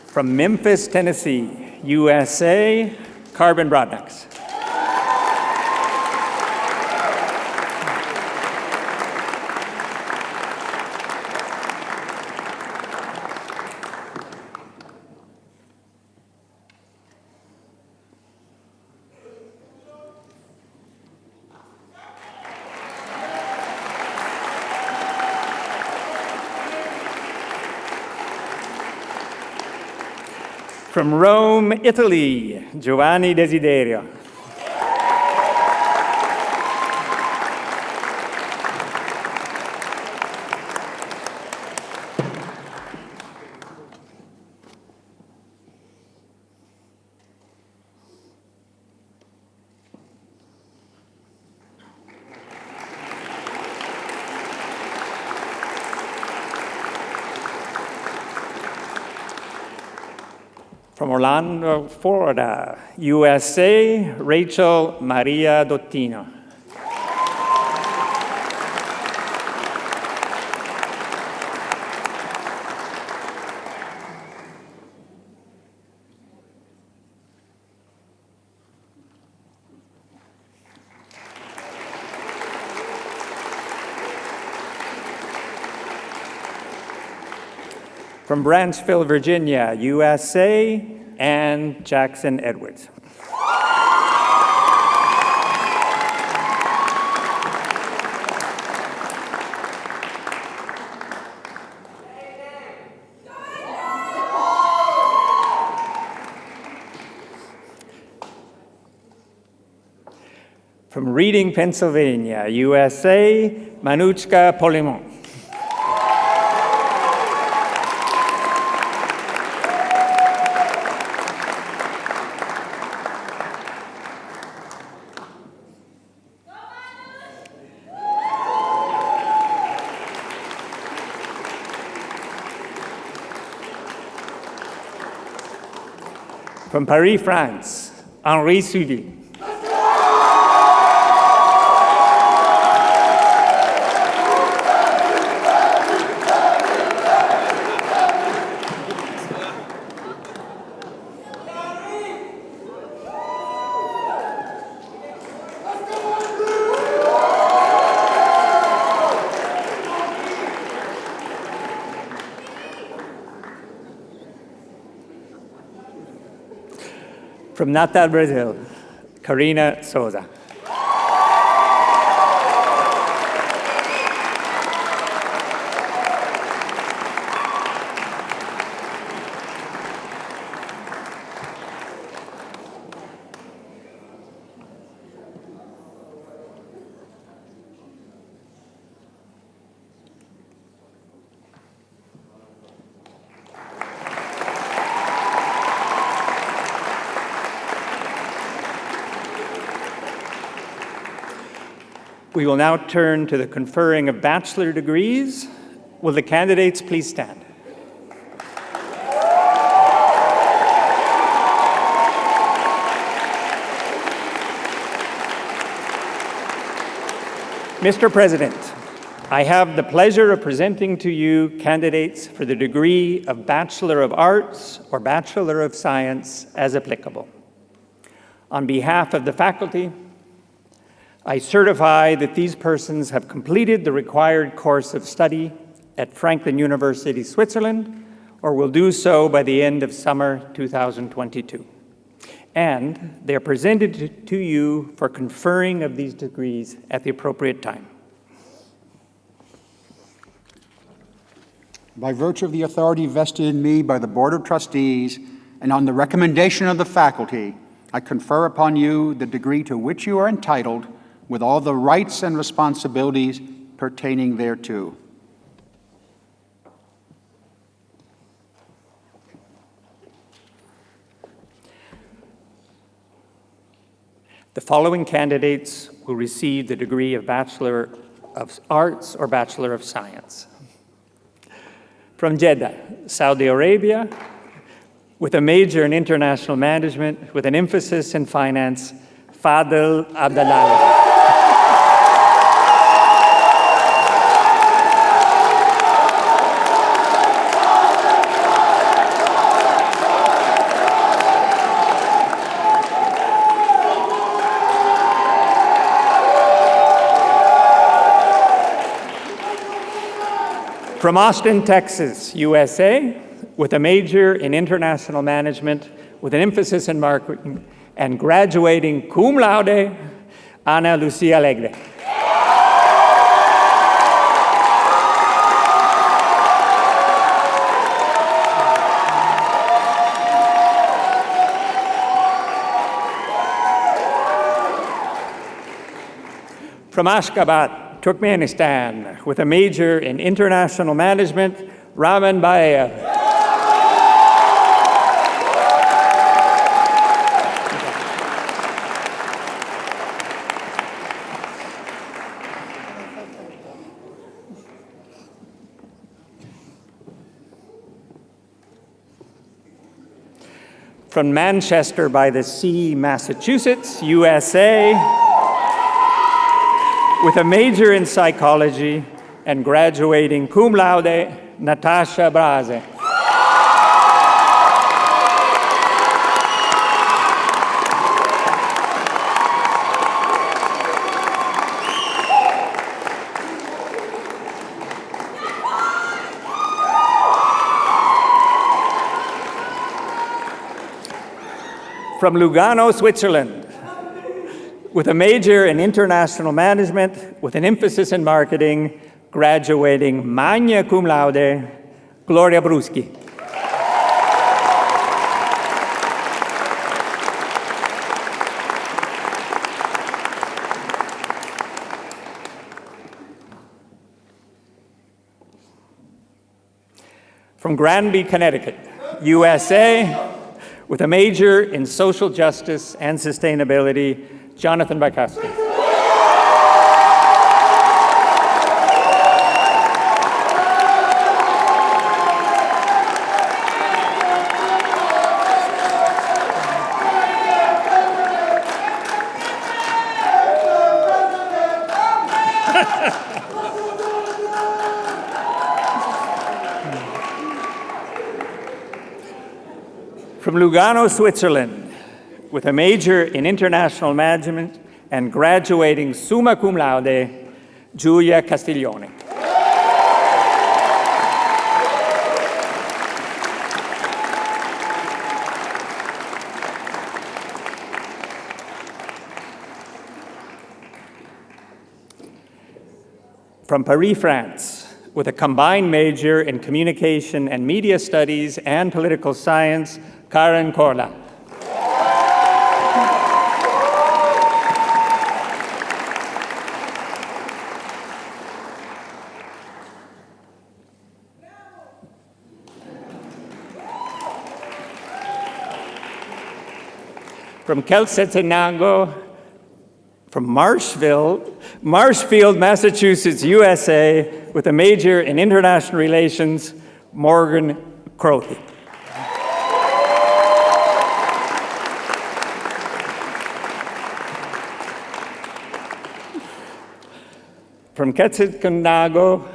From Memphis, Tennessee, USA, Carbon Brodnax. From Rome, Italy, Giovanni Desiderio. From Orlando, Florida, USA, Rachel Maria Dottino. From Branchville, Virginia, USA, Ann Jackson Edwards. From Reading, Pennsylvania, USA, Manuchka Polimon. From Paris, France, Henri Souvy. From Natal, Brazil, Karina Souza. We will now turn to the conferring of bachelor degrees. Will the candidates please stand? Mr. President, I have the pleasure of presenting to you candidates for the degree of Bachelor of Arts or Bachelor of Science as applicable. On behalf of the faculty, I certify that these persons have completed the required course of study at Franklin University, Switzerland, or will do so by the end of summer 2022. And they are presented to you for conferring of these degrees at the appropriate time. By virtue of the authority vested in me by the Board of Trustees and on the recommendation of the faculty, I confer upon you the degree to which you are entitled with all the rights and responsibilities pertaining thereto. The following candidates will receive the degree of Bachelor of Arts or Bachelor of Science. From Jeddah, Saudi Arabia, with a major in international management with an emphasis in finance, Fadel Abdallah. From Austin, Texas, USA, with a major in international management with an emphasis in marketing and graduating cum laude, Ana Lucia Alegre. From Ashgabat, Turkmenistan, with a major in international management, Raman Bayev. From Manchester by the Sea, Massachusetts, USA, with a major in psychology and graduating cum laude, Natasha Braze. From Lugano, Switzerland, with a major in international management with an emphasis in marketing, graduating magna cum laude, Gloria Bruschi. From Granby, Connecticut, USA, with a major in social justice and sustainability, Jonathan Bykowski. From Lugano, Switzerland, with a major in international management and graduating summa cum laude, Giulia Castiglione. From Paris, France, with a combined major in communication and media studies and political science, Karen Korla. From Kelsettenango, from Marshfield, Massachusetts, USA, with a major in international relations, Morgan Crothy. From Quetzaltenango,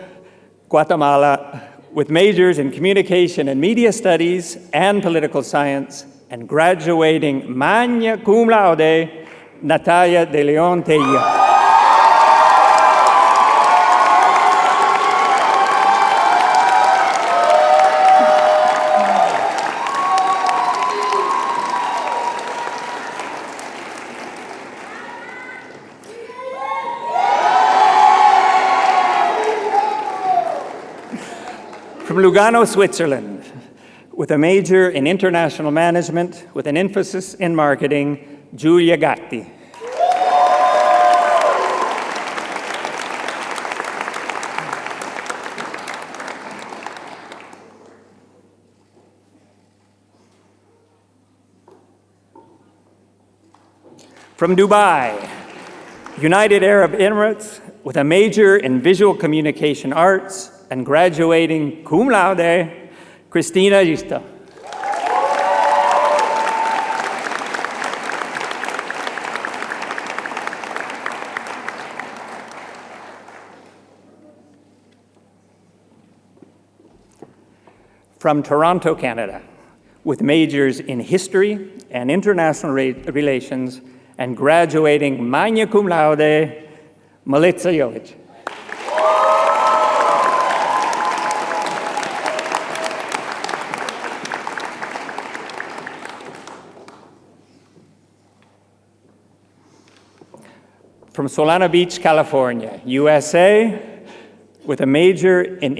Guatemala, with majors in communication and media studies and political science, and graduating magna cum laude, Natalia de Leon Teja. From Lugano, Switzerland, with a major in international management with an emphasis in marketing, Giulia Gatti. From Dubai, United Arab Emirates, with a major in visual communication arts and graduating cum laude, Christina Justa. From Toronto, Canada, with majors in history and international relations and graduating magna cum laude, Milica Jovic. From Solana Beach, California, USA, with a major in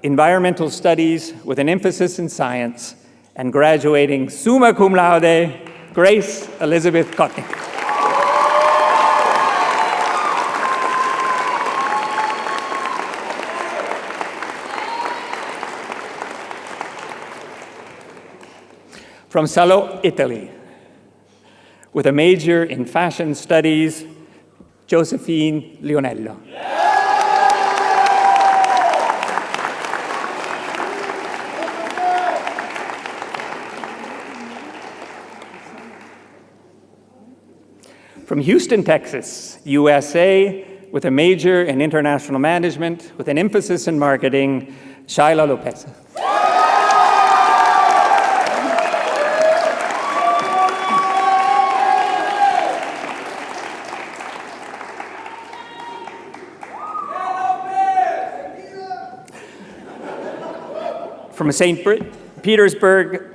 environmental studies with an emphasis in science and graduating summa cum laude, Grace Elizabeth Kotnick. From Salo, Italy, with a major in fashion studies, Josephine Leonello. From Houston, Texas, USA, with a major in international management with an emphasis in marketing, Shaila Lopez. From St. Petersburg,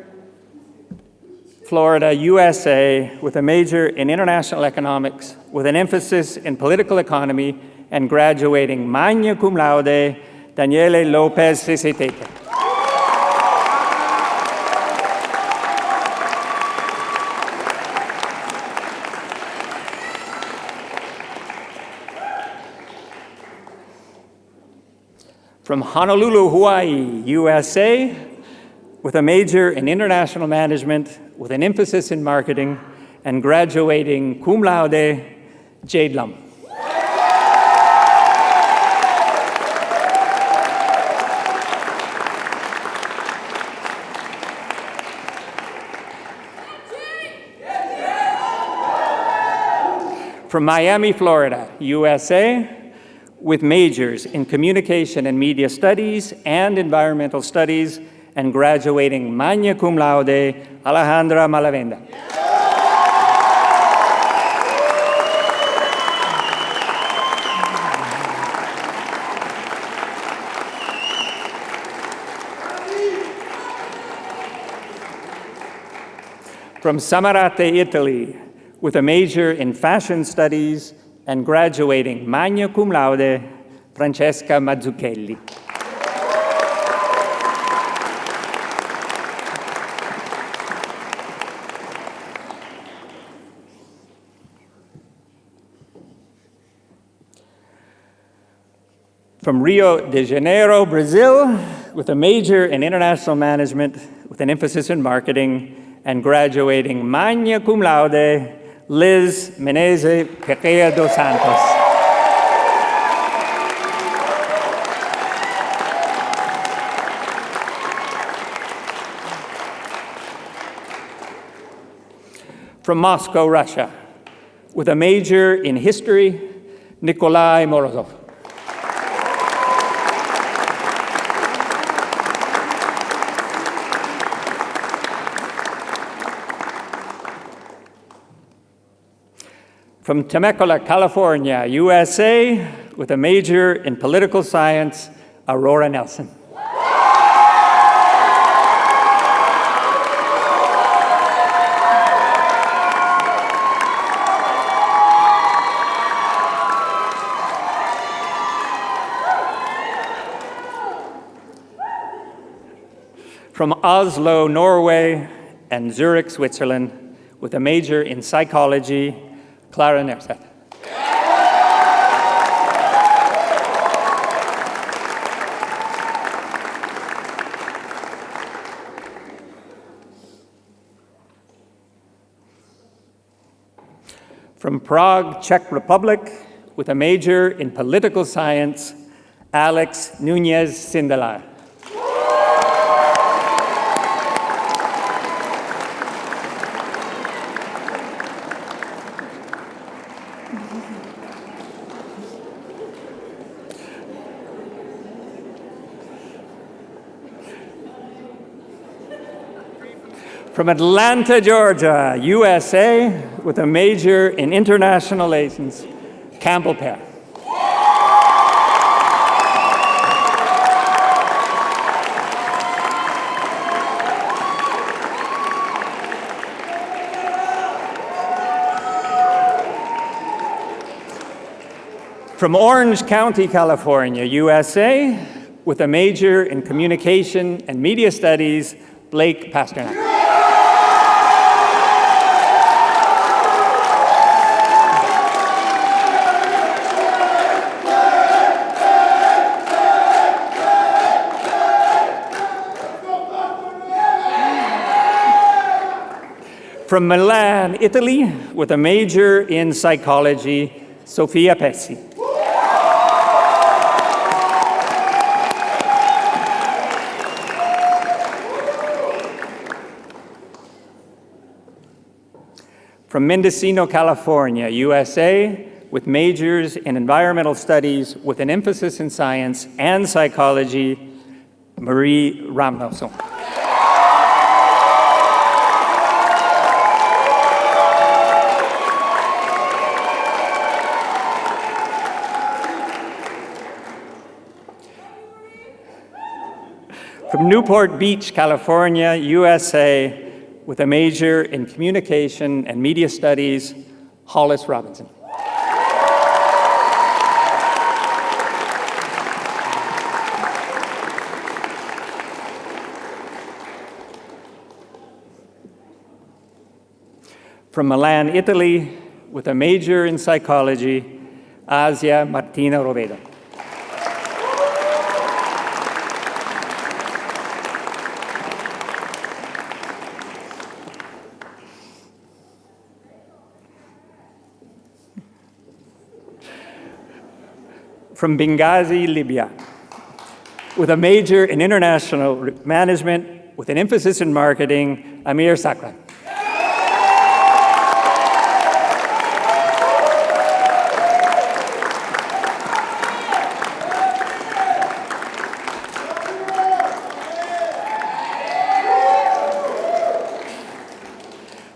Florida, USA, with a major in international economics with an emphasis in political economy and graduating magna cum laude, Daniele Lopez Cisetete. From Honolulu, Hawaii, USA, with a major in international management with an emphasis in marketing and graduating cum laude, Jade Lum. From Miami, Florida, USA, with majors in communication and media studies and environmental studies and graduating magna cum laude, Alejandra Malavenda. From Samarate, Italy, with a major in fashion studies and graduating magna cum laude, Francesca Mazzucchelli. From Rio de Janeiro, Brazil, with a major in international management with an emphasis in marketing and graduating magna cum laude, Liz Menezes Pereira dos Santos. From Moscow, Russia, with a major in history, Nikolai Morozov. From Temecula, California, USA, with a major in political science, Aurora Nelson. From Oslo, Norway, and Zurich, Switzerland, with a major in psychology, Clara Nerseth. From Prague, Czech Republic, with a major in political science, Alex Nunez Sindelar. From Atlanta, Georgia, USA, with a major in international relations, Campbell Pear. From Orange County, California, USA, with a major in communication and media studies, Blake Pasternak. From Milan, Italy, with a major in psychology, Sofia Pesci. From Mendocino, California, USA, with majors in environmental studies with an emphasis in science and psychology, Marie Ramnoson. From Newport Beach, California, USA, with a major in communication and media studies, Hollis Robinson. From Milan, Italy, with a major in psychology, Asia Martina Rovedo. From Benghazi, Libya, with a major in international management with an emphasis in marketing, Amir Sakran.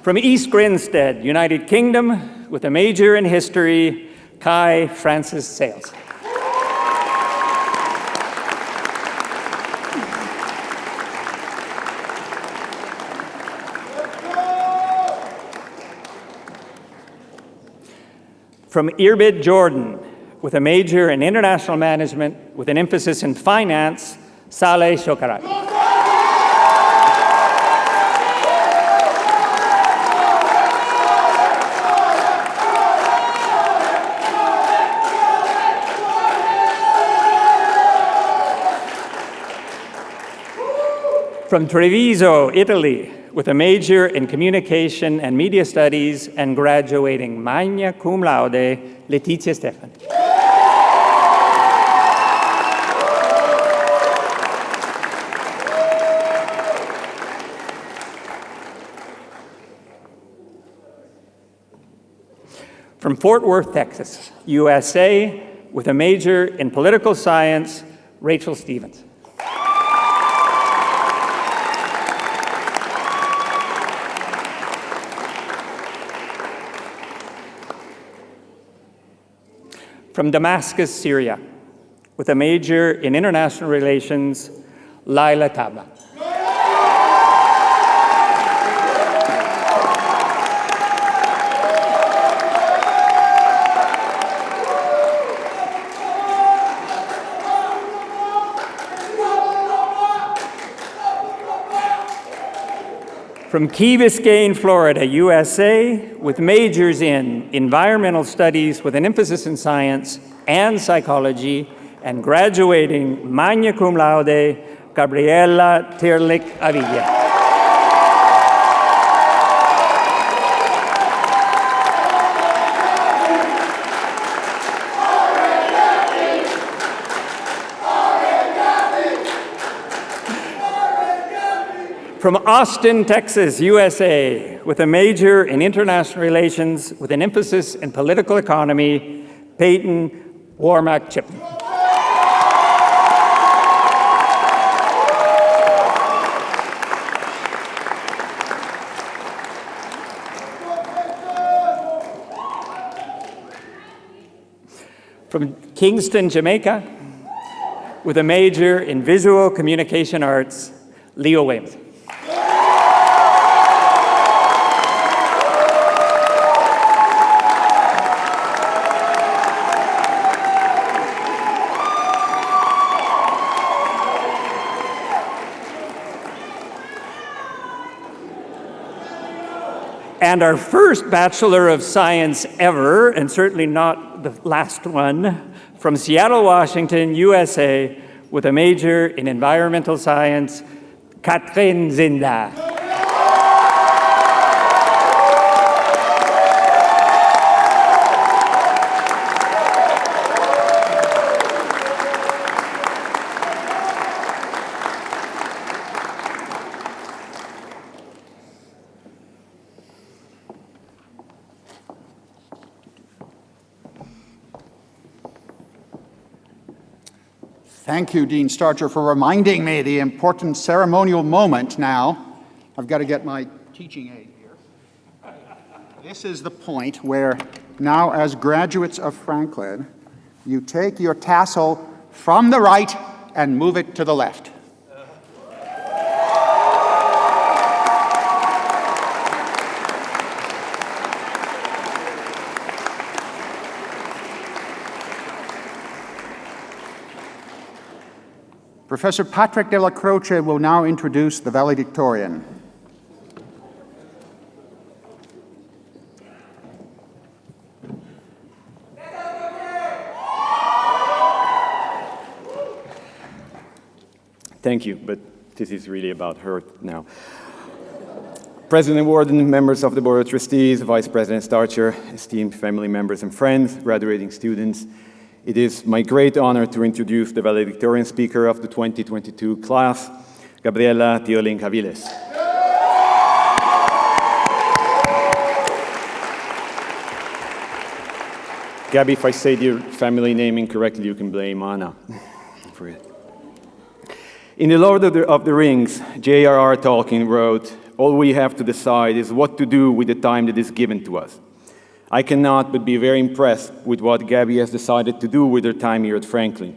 From East Grinstead, United Kingdom, with a major in history, Kai Francis Sales. From Irbid, Jordan, with a major in international management with an emphasis in finance, Saleh Shokarat. From Treviso, Italy, with a major in communication and media studies and graduating magna cum laude, Letizia Stefan. From Fort Worth, Texas, USA, with a major in political science, Rachel Stevens. from Damascus, Syria, with a major in international relations, Laila Taba. From Key Biscayne, Florida, USA, with majors in environmental studies with an emphasis in science and psychology, and graduating magna cum laude, Gabriela Tirlik Avilla. From Austin, Texas, USA, with a major in international relations with an emphasis in political economy, Peyton Warmack Chipman. From Kingston, Jamaica, with a major in visual communication arts, Leo Williams. And our first Bachelor of Science ever, and certainly not the last one, from Seattle, Washington, USA, with a major in environmental science, Catherine Zinda. Thank you, Dean Starcher, for reminding me the important ceremonial moment now. I've got to get my teaching aid here. This is the point where now, as graduates of Franklin, you take your tassel from the right and move it to the left. Professor Patrick de la Croce will now introduce the valedictorian. Thank you, but this is really about her now. President Warden, members of the Board of Trustees, Vice President Starcher, esteemed family members and friends, graduating students, it is my great honor to introduce the valedictorian speaker of the 2022 class, Gabriela Tirlik Aviles. Gabby, if I say your family name incorrectly, you can blame Anna for it. In The Lord of the Rings, J.R.R. Tolkien wrote, "All we have to decide is what to do with the time that is given to us." I cannot but be very impressed with what Gabby has decided to do with her time here at Franklin.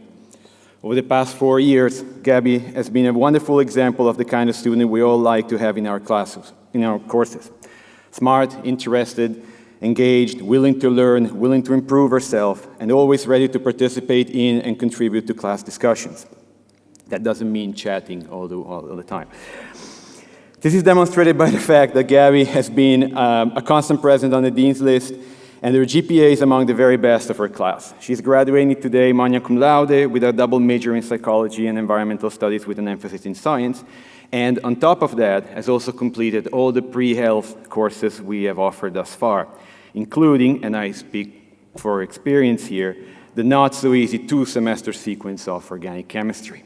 Over the past 4 years, Gabby has been a wonderful example of the kind of student we all like to have in our classes, in our courses. Smart, interested, engaged, willing to learn, willing to improve herself, and always ready to participate in and contribute to class discussions. That doesn't mean chatting all the time. This is demonstrated by the fact that Gabby has been a constant presence on the Dean's List, and her GPA is among the very best of her class. She's graduating today magna cum laude with a double major in psychology and environmental studies with an emphasis in science, and on top of that, has also completed all the pre-health courses we have offered thus far, including, and I speak for experience here, the not-so-easy 2-semester sequence of organic chemistry.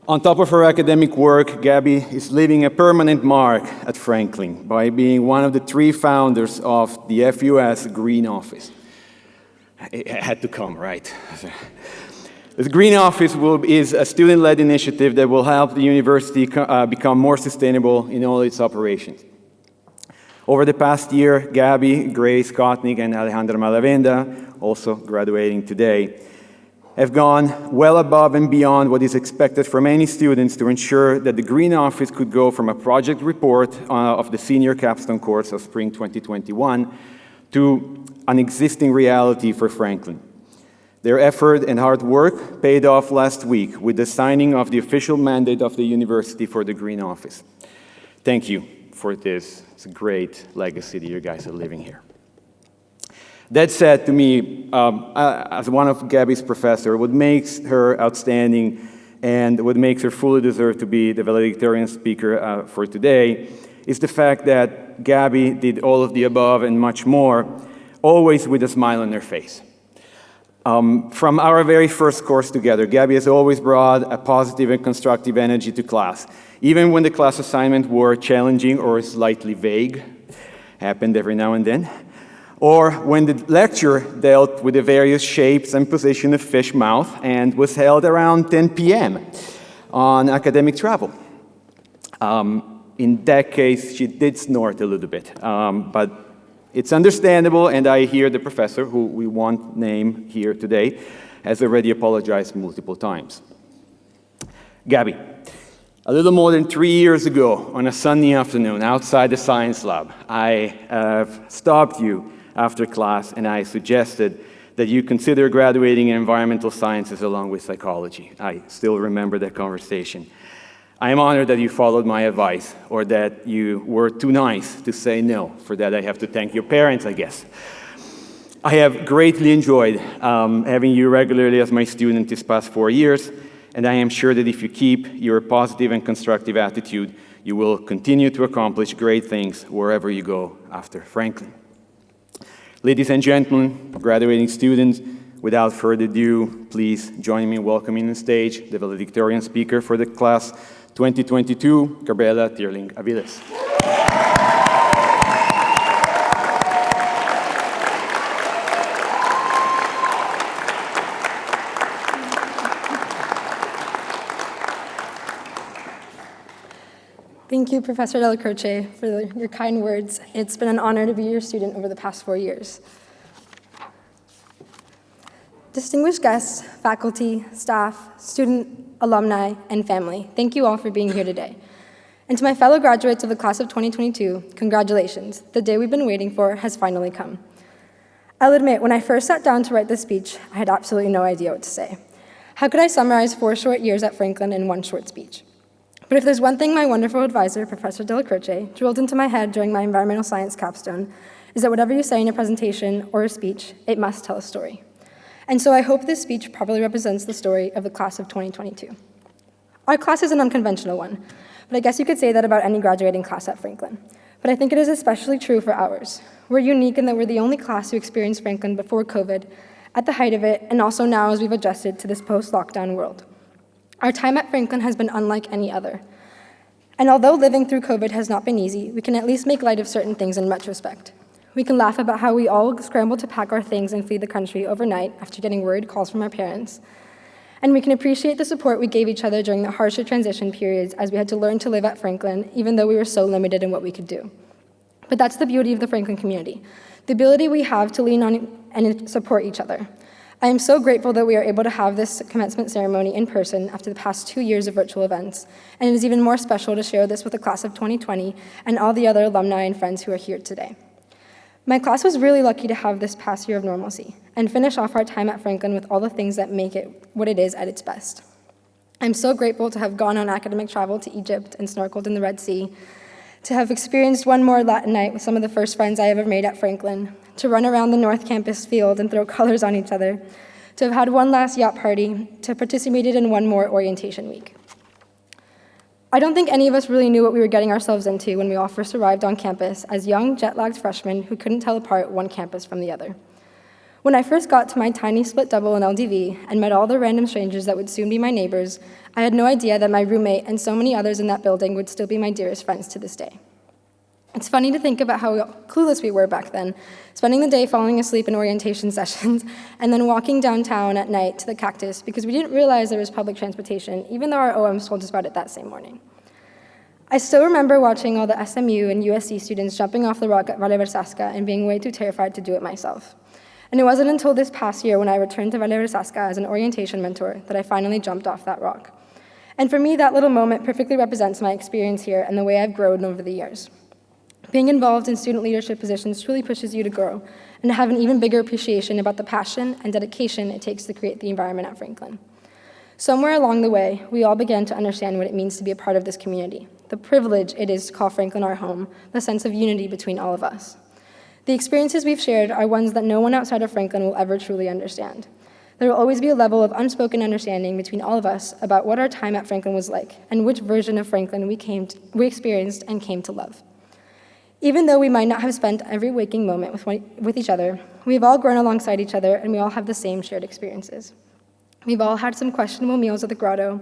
On top of her academic work, Gabby is leaving a permanent mark at Franklin by being one of the 3 founders of the FUS Green Office. It had to come, right? The Green Office is a student-led initiative that will help the university become more sustainable in all its operations. Over the past year, Gabby, Grace Kotnik, and Alejandra Malavenda, also graduating today, have gone well above and beyond what is expected from any students to ensure that the Green Office could go from a project report of the senior capstone course of spring 2021 to an existing reality for Franklin. Their effort and hard work paid off last week with the signing of the official mandate of the university for the Green Office. Thank you for this. It's a great legacy that you guys are living here. That said, to me, as one of Gabby's professors, what makes her outstanding and what makes her fully deserve to be the valedictorian speaker for today is the fact that Gabby did all of the above and much more, always with a smile on her face. From our very first course together, Gabby has always brought a positive and constructive energy to class, even when the class assignments were challenging or slightly vague, happened every now and then, or when the lecture dealt with the various shapes and position of fish mouth and was held around 10 p.m. on academic travel. In that case, she did snort a little bit, but it's understandable, and I hear the professor, who we won't name here today, has already apologized multiple times. Gabby, a little more than 3 years ago, on a sunny afternoon outside the science lab, I stopped you after class and I suggested that you consider graduating in environmental sciences along with psychology. I still remember that conversation. I am honored that you followed my advice, or that you were too nice to say no. For that, I have to thank your parents, I guess. I have greatly enjoyed having you regularly as my student these past 4 years, and I am sure that if you keep your positive and constructive attitude, you will continue to accomplish great things wherever you go after Franklin. Ladies and gentlemen, graduating students, without further ado, please join me in welcoming on stage the valedictorian speaker for the class 2022, Gabriela Tierling Aviles. Thank you, Professor Della Croce, for your kind words. It's been an honor to be your student over the past 4 years. Distinguished guests, faculty, staff, student, alumni, and family, thank you all for being here today. And to my fellow graduates of the class of 2022, congratulations. The day we've been waiting for has finally come. I'll admit, when I first sat down to write this speech, I had absolutely no idea what to say. How could I summarize 4 short years at Franklin in one short speech? But if there's one thing my wonderful advisor, Professor Della Croce, drilled into my head during my environmental science capstone, is that whatever you say in a presentation or a speech, it must tell a story. And so I hope this speech properly represents the story of the class of 2022. Our class is an unconventional one, but I guess you could say that about any graduating class at Franklin. But I think it is especially true for ours. We're unique in that we're the only class who experienced Franklin before COVID, at the height of it, and also now as we've adjusted to this post-lockdown world. Our time at Franklin has been unlike any other. And although living through COVID has not been easy, we can at least make light of certain things in retrospect. We can laugh about how we all scrambled to pack our things and flee the country overnight after getting worried calls from our parents. And we can appreciate the support we gave each other during the harsher transition periods as we had to learn to live at Franklin, even though we were so limited in what we could do. But that's the beauty of the Franklin community, the ability we have to lean on and support each other. I am so grateful that we are able to have this commencement ceremony in person after the past 2 years of virtual events, and it is even more special to share this with the class of 2020 and all the other alumni and friends who are here today. My class was really lucky to have this past year of normalcy and finish off our time at Franklin with all the things that make it what it is at its best. I'm so grateful to have gone on academic travel to Egypt and snorkeled in the Red Sea, to have experienced one more Latin night with some of the first friends I ever made at Franklin, to run around the North Campus field and throw colors on each other, to have had one last yacht party, to have participated in one more orientation week. I don't think any of us really knew what we were getting ourselves into when we all first arrived on campus as young, jet-lagged freshmen who couldn't tell apart one campus from the other. When I first got to my tiny split double in LDV and met all the random strangers that would soon be my neighbors, I had no idea that my roommate and so many others in that building would still be my dearest friends to this day. It's funny to think about how clueless we were back then, spending the day falling asleep in orientation sessions and then walking downtown at night to the Cactus because we didn't realize there was public transportation, even though our OMs told us about it that same morning. I still remember watching all the SMU and USC students jumping off the rock at Valle Versasca and being way too terrified to do it myself. And it wasn't until this past year when I returned to Valle Versasca as an orientation mentor that I finally jumped off that rock. And for me, that little moment perfectly represents my experience here and the way I've grown over the years. Being involved in student leadership positions truly pushes you to grow and to have an even bigger appreciation about the passion and dedication it takes to create the environment at Franklin. Somewhere along the way, we all began to understand what it means to be a part of this community, the privilege it is to call Franklin our home, the sense of unity between all of us. The experiences we've shared are ones that no one outside of Franklin will ever truly understand. There will always be a level of unspoken understanding between all of us about what our time at Franklin was like and which version of Franklin we experienced and came to love. Even though we might not have spent every waking moment with each other, we've all grown alongside each other and we all have the same shared experiences. We've all had some questionable meals at the grotto.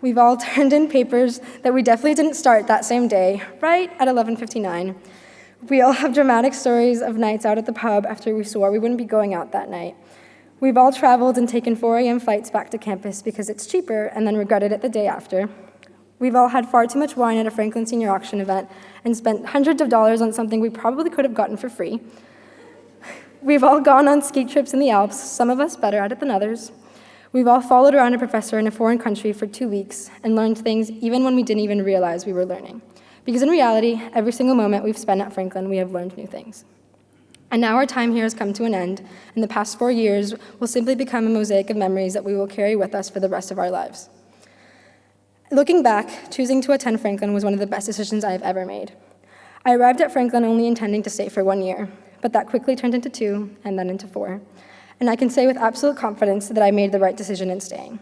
We've all turned in papers that we definitely didn't start that same day, right at 11:59. We all have dramatic stories of nights out at the pub after we swore we wouldn't be going out that night. We've all traveled and taken 4 a.m. flights back to campus because it's cheaper and then regretted it the day after. We've all had far too much wine at a Franklin Senior Auction event and spent hundreds of dollars on something we probably could have gotten for free. We've all gone on ski trips in the Alps, some of us better at it than others. We've all followed around a professor in a foreign country for 2 weeks and learned things even when we didn't even realize we were learning. Because in reality, every single moment we've spent at Franklin, we have learned new things. And now our time here has come to an end, and the past 4 years will simply become a mosaic of memories that we will carry with us for the rest of our lives. Looking back, choosing to attend Franklin was one of the best decisions I have ever made. I arrived at Franklin only intending to stay for 1 year, but that quickly turned into 2 and then into 4. And I can say with absolute confidence that I made the right decision in staying.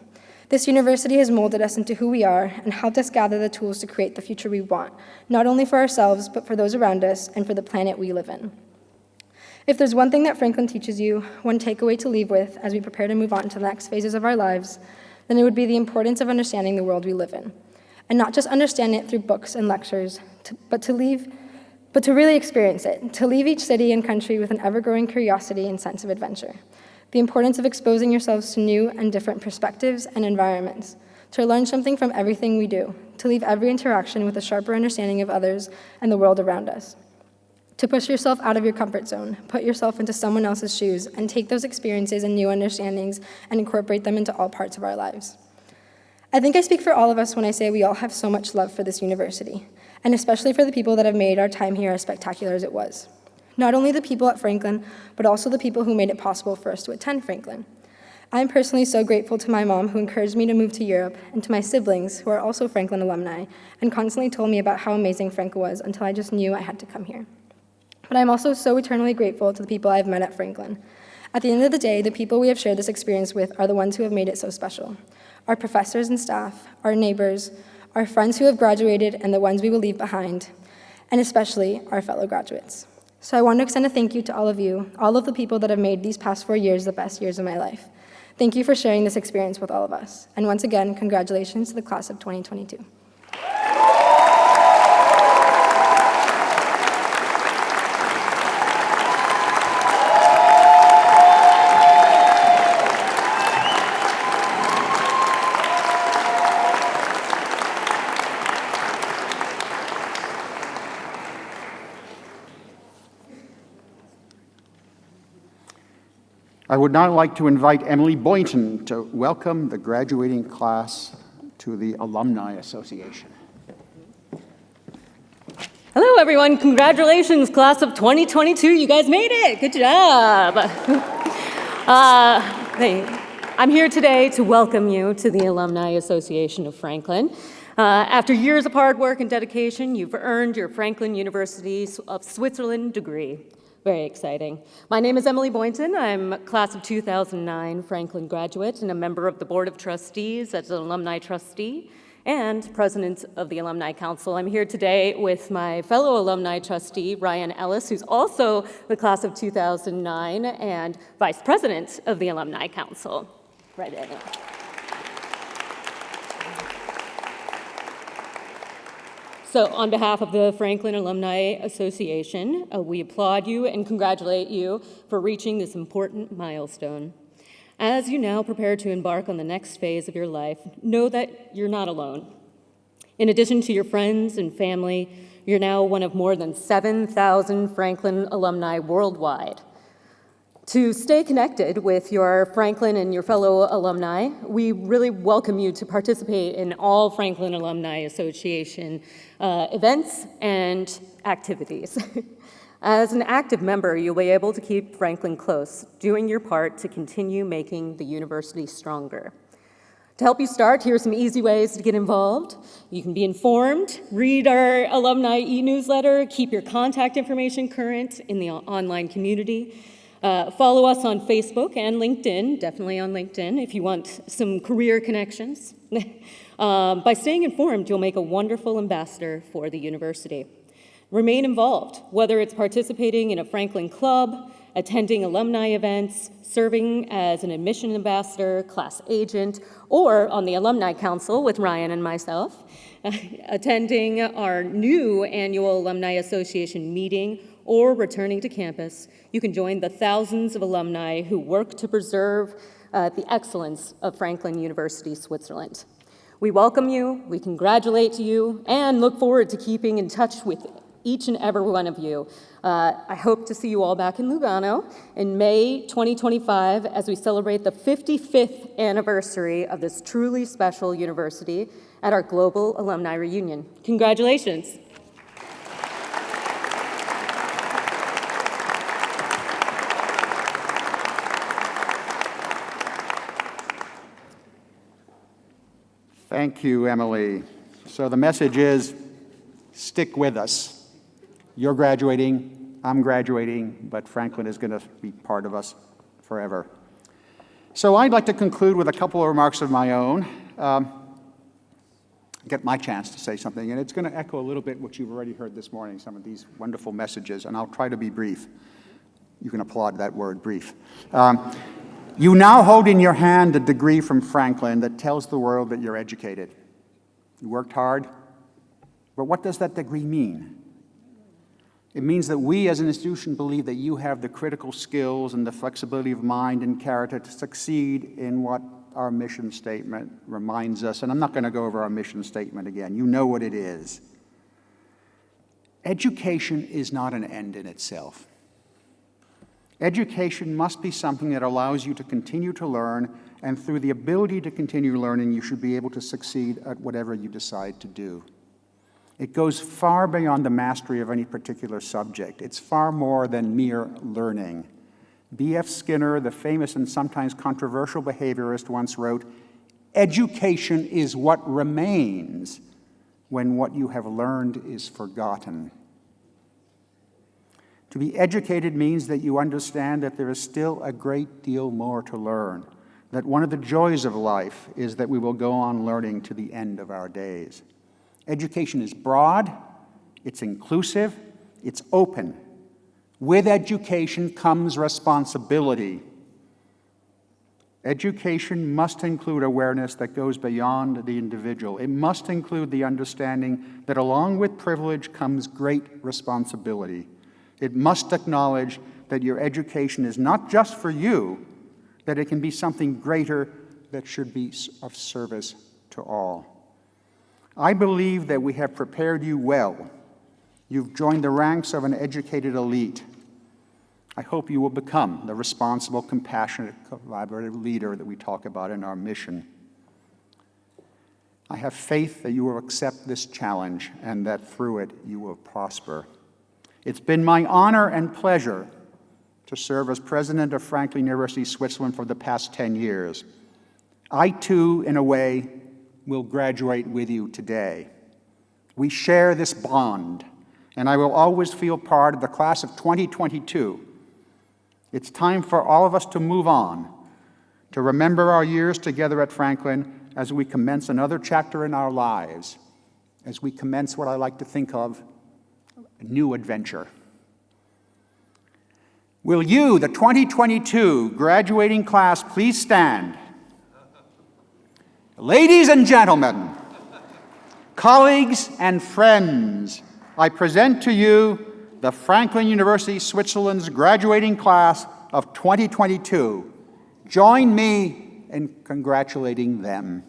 This university has molded us into who we are and helped us gather the tools to create the future we want, not only for ourselves, but for those around us and for the planet we live in. If there's one thing that Franklin teaches you, one takeaway to leave with as we prepare to move on to the next phases of our lives, then it would be the importance of understanding the world we live in. And not just understand it through books and lectures, but to really experience it, to leave each city and country with an ever-growing curiosity and sense of adventure. The importance of exposing yourselves to new and different perspectives and environments, to learn something from everything we do, to leave every interaction with a sharper understanding of others and the world around us. To push yourself out of your comfort zone, put yourself into someone else's shoes, and take those experiences and new understandings and incorporate them into all parts of our lives. I think I speak for all of us when I say we all have so much love for this university, and especially for the people that have made our time here as spectacular as it was. Not only the people at Franklin, but also the people who made it possible for us to attend Franklin. I am personally so grateful to my mom who encouraged me to move to Europe, and to my siblings who are also Franklin alumni, and constantly told me about how amazing Franklin was until I just knew I had to come here. But I'm also so eternally grateful to the people I've met at Franklin. At the end of the day, the people we have shared this experience with are the ones who have made it so special. Our professors and staff, our neighbors, our friends who have graduated and the ones we will leave behind, and especially our fellow graduates. So I want to extend a thank you to all of you, all of the people that have made these past 4 years the best years of my life. Thank you for sharing this experience with all of us. And once again, congratulations to the class of 2022. I would now like to invite Emily Boynton to welcome the graduating class to the Alumni Association. Hello, everyone. Congratulations, class of 2022. You guys made it. Good job. I'm here today to welcome you to the Alumni Association of Franklin. After years of hard work and dedication, you've earned your Franklin University of Switzerland degree. Very exciting. My name is Emily Boynton. I'm class of 2009 Franklin graduate and a member of the Board of Trustees as an alumni trustee and president of the Alumni Council. I'm here today with my fellow alumni trustee, Ryan Ellis, who's also the class of 2009 and vice president of the Alumni Council. Right in. So on behalf of the Franklin Alumni Association, we applaud you and congratulate you for reaching this important milestone. As you now prepare to embark on the next phase of your life, know that you're not alone. In addition to your friends and family, you're now one of more than 7,000 Franklin alumni worldwide. To stay connected with your Franklin and your fellow alumni, we really welcome you to participate in all Franklin Alumni Association events and activities. As an active member, you'll be able to keep Franklin close, doing your part to continue making the university stronger. To help you start, here are some easy ways to get involved. You can be informed, read our alumni e-newsletter, keep your contact information current in the online community. Follow us on Facebook and LinkedIn, definitely on LinkedIn, if you want some career connections. By staying informed, you'll make a wonderful ambassador for the university. Remain involved, whether it's participating in a Franklin club, attending alumni events, serving as an admission ambassador, class agent, or on the Alumni Council with Ryan and myself, attending our new annual Alumni Association meeting, or returning to campus. You can join the thousands of alumni who work to preserve the excellence of Franklin University, Switzerland. We welcome you, we congratulate you, and look forward to keeping in touch with each and every one of you. I hope to see you all back in Lugano in May 2025 as we celebrate the 55th anniversary of this truly special university at our global alumni reunion. Congratulations. Thank you, Emily. So the message is, stick with us. You're graduating, I'm graduating, but Franklin is going to be part of us forever. So I'd like to conclude with a couple of remarks of my own. Get my chance to say something, and it's going to echo a little bit what you've already heard this morning, some of these wonderful messages, and I'll try to be brief. You can applaud that word, brief. You now hold in your hand a degree from Franklin that tells the world that you're educated. You worked hard, but what does that degree mean? It means that we as an institution believe that you have the critical skills and the flexibility of mind and character to succeed in what our mission statement reminds us. And I'm not going to go over our mission statement again. You know what it is. Education is not an end in itself. Education must be something that allows you to continue to learn, and through the ability to continue learning, you should be able to succeed at whatever you decide to do. It goes far beyond the mastery of any particular subject. It's far more than mere learning. B.F. Skinner, the famous and sometimes controversial behaviorist, once wrote, "Education is what remains when what you have learned is forgotten." To be educated means that you understand that there is still a great deal more to learn, that one of the joys of life is that we will go on learning to the end of our days. Education is broad, it's inclusive, it's open. With education comes responsibility. Education must include awareness that goes beyond the individual. It must include the understanding that along with privilege comes great responsibility. It must acknowledge that your education is not just for you, that it can be something greater that should be of service to all. I believe that we have prepared you well. You've joined the ranks of an educated elite. I hope you will become the responsible, compassionate, collaborative leader that we talk about in our mission. I have faith that you will accept this challenge and that through it you will prosper. It's been my honor and pleasure to serve as president of Franklin University, Switzerland for the past 10 years. I too, in a way, will graduate with you today. We share this bond, and I will always feel part of the class of 2022. It's time for all of us to move on, to remember our years together at Franklin as we commence another chapter in our lives, as we commence what I like to think of a new adventure. Will you, the 2022 graduating class, please stand? Ladies and gentlemen, colleagues and friends, I present to you the Franklin University, Switzerland's graduating class of 2022. Join me in congratulating them.